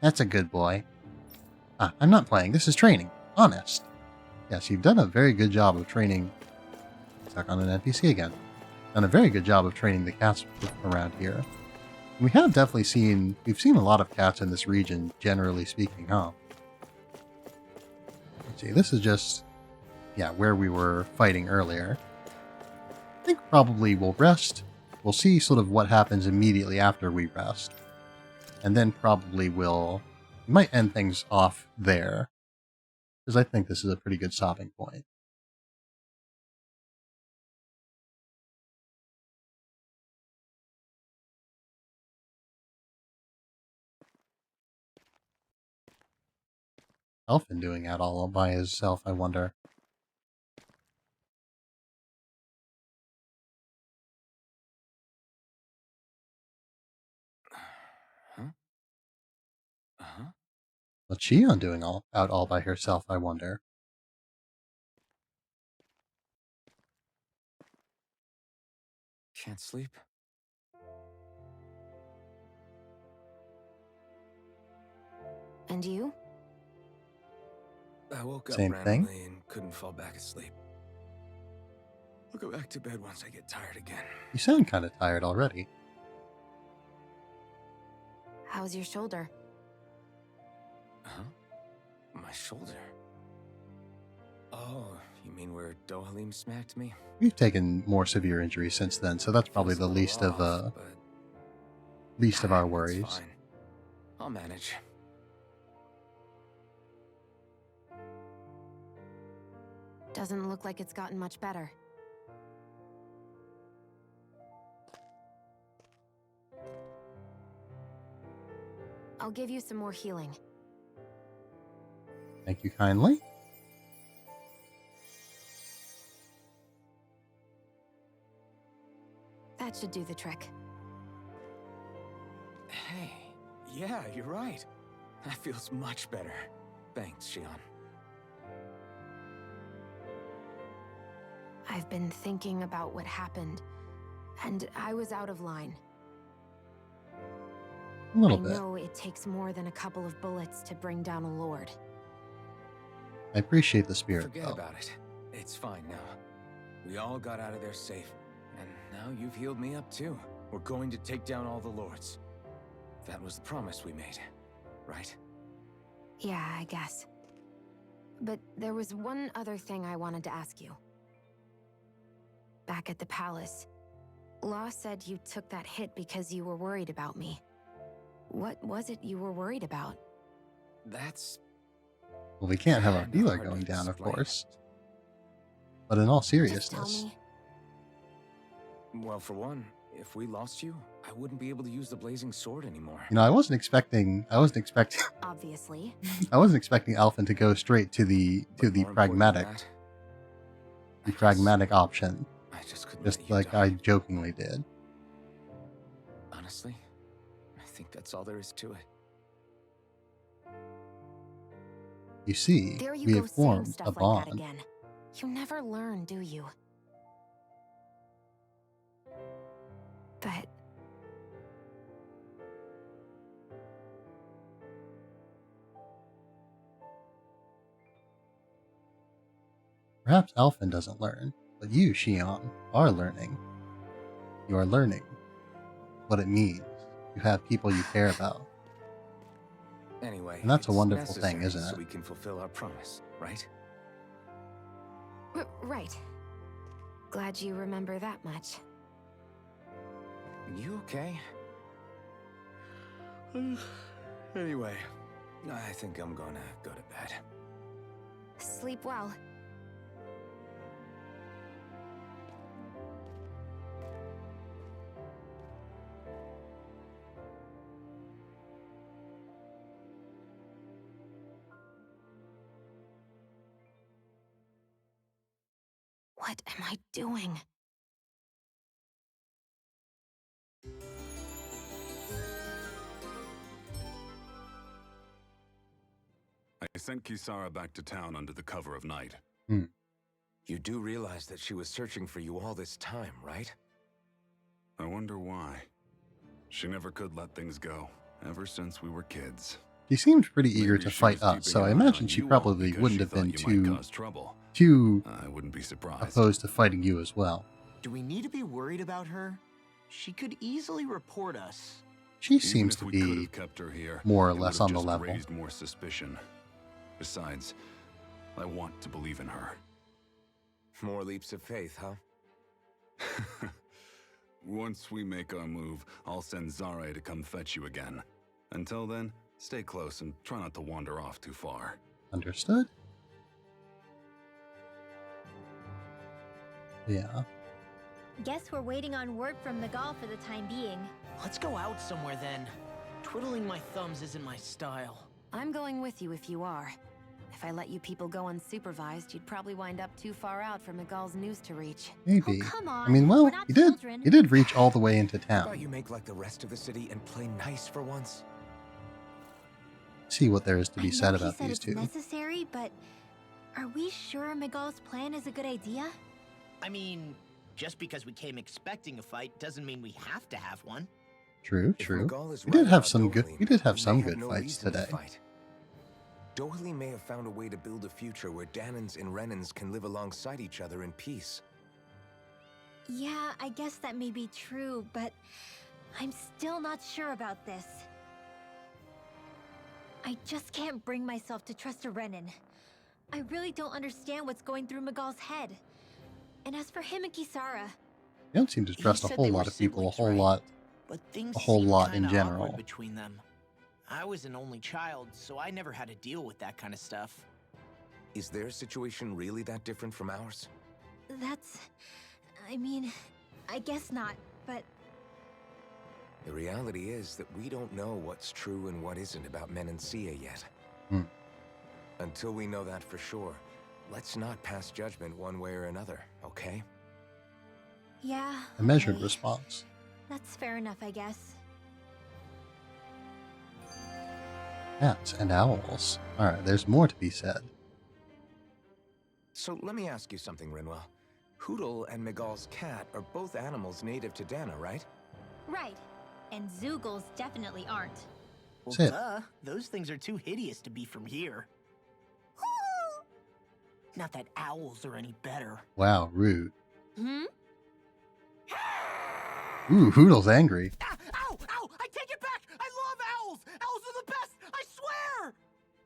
That's a good boy. I'm not playing. This is training. Honest. Yes, you've done a very good job of training... Stuck on an NPC again. Done a very good job of training the cats around here. We have definitely seen... We've seen a lot of cats in this region, generally speaking, huh? Let's see, this is just... Yeah, where we were fighting earlier. I think probably we'll rest. We'll see sort of what happens immediately after we rest. And then probably we might end things off there. Because I think this is a pretty good stopping point. Elfin doing that all by himself, I wonder. Huh? Uh-huh. What's Shion doing out all by herself, I wonder? Can't sleep. And you? I woke up Same randomly thing? and couldn't fall back asleep. I'll go back to bed once I get tired again. You sound kind of tired already. How's your shoulder? Huh? My shoulder? Oh, you mean where Dohalim smacked me? We've taken more severe injuries since then, so that's probably the least of our worries. Fine. I'll manage. Doesn't look like it's gotten much better. I'll give you some more healing. Thank you kindly. That should do the trick. Hey, yeah, you're right. That feels much better. Thanks, Xion. I've been thinking about what happened, and I was out of line. A little I bit. know it takes more than a couple of bullets to bring down a lord. I appreciate the spirit, Forget though. about it. It's fine now. We all got out of there safe, and now you've healed me up too. We're going to take down all the lords. That was the promise we made, right? Yeah, I guess. But there was one other thing I wanted to ask you. Back at the palace, Law said you took that hit because you were worried about me. What was it you were worried about? That's... Well, we can't have our kinda healer hard to going down, of explain. course. But in all Just tell seriousness, me. Well, for one, if we lost you, I wouldn't be able to use the blazing sword anymore. you know, I wasn't expecting Obviously. I wasn't expecting Alphen to go straight to the But more important pragmatic than that, the pragmatic option, I just couldn't just let you like die. I jokingly did. Honestly, I think that's all there is to it. You see, There you we go have saying formed stuff a like that bond. again. You never learn, do you? But Perhaps Alphen doesn't learn, but you, Xion, are learning. You are learning what it means. You have people you care about. Anyway, And that's a it's wonderful thing, necessary isn't So it? we can fulfill our promise, right? right. Glad you remember that much. You okay? Anyway, I think I'm gonna go to bed. Sleep well. What am I doing? I sent Kisara back to town under the cover of night. You do realize that she was searching for you all this time, right? I wonder why. She never could let things go, ever since we were kids. She seemed pretty eager Maybe to she fight was us, so keeping I an eye imagine on she you all probably because wouldn't she have been thought you might too cause trouble. I wouldn't be surprised. opposed to fighting you as well. Do we need to be worried about her? She could easily report us. She Even seems if to we could be have kept her here, more or it less would on have the just level. raised more suspicion. Besides, I want to believe in her. More leaps of faith, huh? Once we make our move, I'll send Zare to come fetch you again. Until then, stay close and try not to wander off too far. Understood? Yeah. Guess we're waiting on word from Miguel for the time being. Let's go out somewhere then. Twiddling my thumbs isn't my style. I'm going with you if you are. If I let you people go unsupervised, you'd probably wind up too far out for Miguel's news to reach. Maybe. Oh, come on. I mean, well, We're not he did. children. He did reach all the way into How about town. you make like the rest of the city and play nice for once? See what there is to I be know said he about said these it's two. necessary, but are we sure Miguel's plan is a good idea? I mean, just because we came expecting a fight doesn't mean we have to have one. True, If true. Miguel is We right did have about some good. Dohalim, We did have we some may good no fights reason to today. fight. Dohalim may have found a way to build a future where Danans and Renans can live alongside each other in peace. Yeah, I guess that may be true, but I'm still not sure about this. I just can't bring myself to trust a Renan. I really don't understand what's going through Miguel's head. And as for him and Kisara, You don't seem to trust a said whole they lot were of people, a siblings, whole right? lot. But things A whole seem lot in kinda general. awkward between them. I was an only child, so I never had to deal with that kind of stuff. Is their situation really that different from ours? I mean, I guess not, but The reality is that we don't know what's true and what isn't about Menancia yet. Hmm. Until we know that for sure, let's not pass judgment one way or another, okay? Yeah. A measured okay. response. That's fair enough, I guess. Cats and owls. Alright, there's more to be said. So let me ask you something, Rinwell. Hootle and Miguel's cat are both animals native to Dana, right? Right. And Zoogles definitely aren't. Well, Sit. duh. Those things are too hideous to be from here. Not that owls are any better. Wow, rude. Hmm? Ooh, Hoodle's angry. Ah, ow! Ow! I take it back! I love owls! Owls are the best! I swear!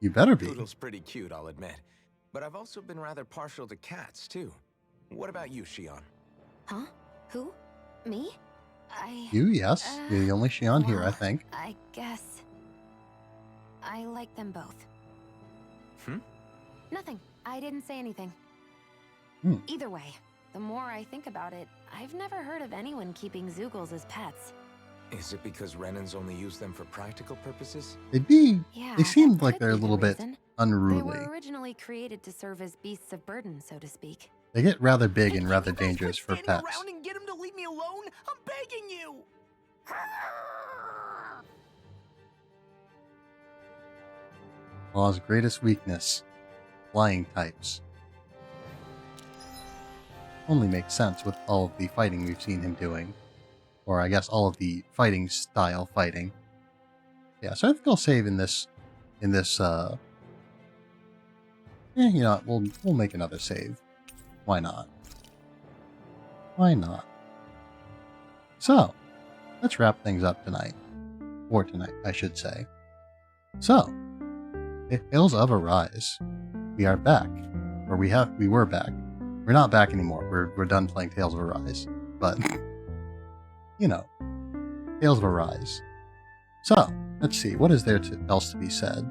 You better be. Hoodle's pretty cute, I'll admit. But I've also been rather partial to cats, too. What about you, Shion? Huh? Who? Me? You, yes. You're the only Shion here, I well, think. I guess. I like them both. Hmm? Nothing. I didn't say anything. Hmm. Either way, the more I think about it, I've never heard of anyone keeping Zoogles as pets. Is it because Renans only use them for practical purposes? Yeah, They seemed that like could they're a be the little bit reason. They unruly. were originally created to serve as beasts of burden, so to speak. They get rather big and Hey, rather you guys dangerous for quit standing pets. around and get him to leave me alone? I'm begging you! Law's greatest weakness. Flying types. Only makes sense with all of the fighting we've seen him doing. Or I guess all of the fighting style fighting. Yeah, so I think I'll save in this you know what, we'll make another save. Why not? Why not? So, let's wrap things up tonight. Or tonight, I should say. So, Tales of Arise. We are back. Or we were back. We're not back anymore. We're done playing Tales of Arise. But, you know, Tales of Arise. So, let's see, what is there else to be said?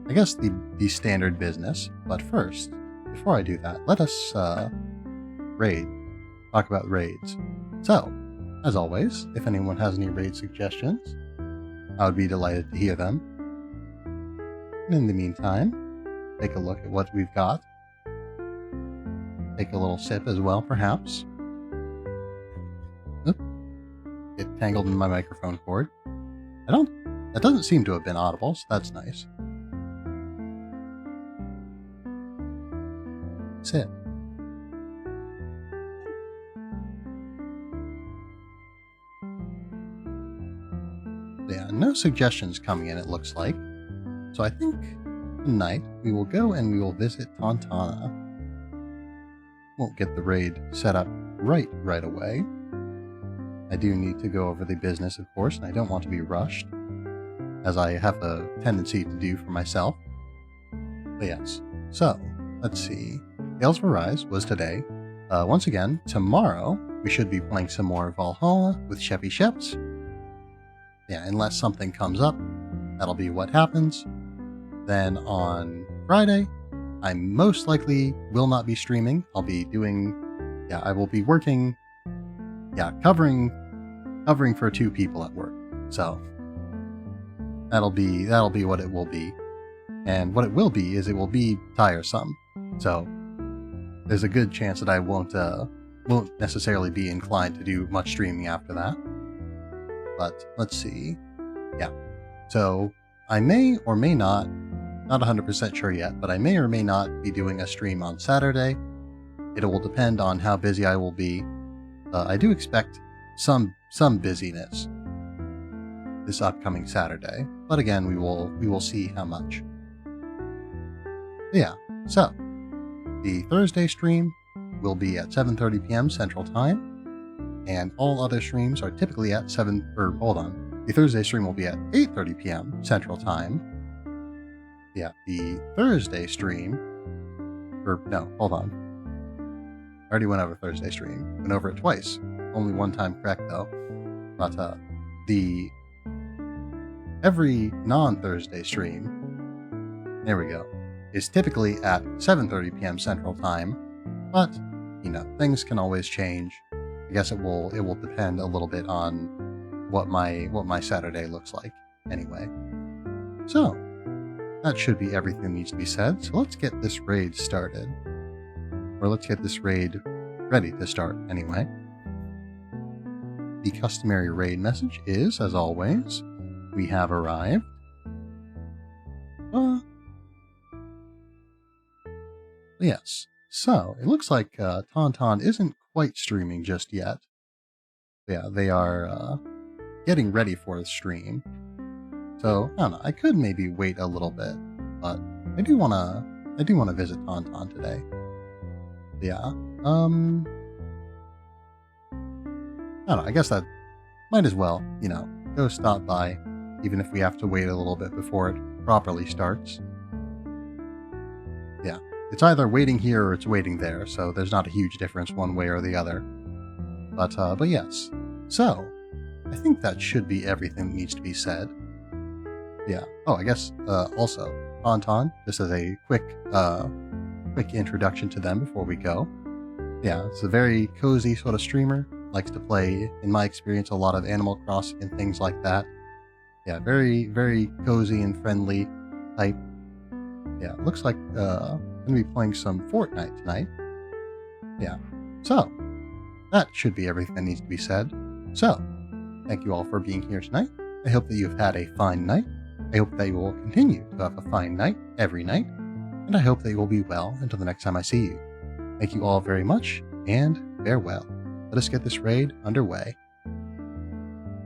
I guess the standard business, but first, before I do that, let us talk about raids. So, as always, if anyone has any raid suggestions, I would be delighted to hear them. And in the meantime, take a look at what we've got. Take a little sip as well, perhaps. Oop. Get tangled in my microphone cord. That doesn't seem to have been audible, so that's nice. Sip. Yeah, no suggestions coming in, it looks like. So I think tonight we will go and we will visit Tantana. Won't get the raid set up right away. I do need to go over the business, of course, and I don't want to be rushed, as I have a tendency to do for myself. But yes, so let's see. Tales of Arise was today. Once again, tomorrow we should be playing some more Valhalla with Sheppy Sheps. Yeah, unless something comes up, that'll be what happens. Then on Friday, I most likely will not be streaming. I'll be I will be working, covering for 2 people at work. So that'll be what it will be. And what it will be is it will be tiresome. So there's a good chance that I won't necessarily be inclined to do much streaming after that. But let's see. Yeah. So I may or may not 100% sure yet, but I may or may not be doing a stream on Saturday. It will depend on how busy I will be. I do expect some busyness this upcoming Saturday, but again, we will see how much. Yeah, so the Thursday stream will be at 7:30 p.m. Central Time, and all other streams are typically at the Thursday stream will be at 8:30 p.m. Central Time. Yeah, the Thursday stream, I already went over Thursday stream. Went over it twice. Only one time correct though. But every non-Thursday stream, there we go, is typically at 7:30 p.m. Central Time. But things can always change. I guess it will depend a little bit on what my Saturday looks like. Anyway, so that should be everything that needs to be said. So let's get this raid started. Or let's get this raid ready to start, anyway. the customary raid message is, as always, we have arrived. Yes. So, it looks like Tauntaun isn't quite streaming just yet. Yeah, they are getting ready for the stream. So, I don't know, I could maybe wait a little bit, but I do wanna visit Tauntaun today. Yeah. I don't know, I guess that might as well, go stop by, even if we have to wait a little bit before it properly starts. Yeah, it's either waiting here or it's waiting there, so there's not a huge difference one way or the other. But yes. So, I think that should be everything that needs to be said. Yeah. Oh, I guess, also, Tauntaun, just as a quick introduction to them before we go. Yeah, it's a very cozy sort of streamer. Likes to play, in my experience, a lot of Animal Crossing and things like that. Yeah, very, very cozy and friendly type. Yeah, looks like I'm going to be playing some Fortnite tonight. Yeah, so that should be everything that needs to be said. So, thank you all for being here tonight. I hope that you've had a fine night. I hope that you will continue to have a fine night every night. And I hope that you will be well until the next time I see you. Thank you all very much, and farewell. Let us get this raid underway.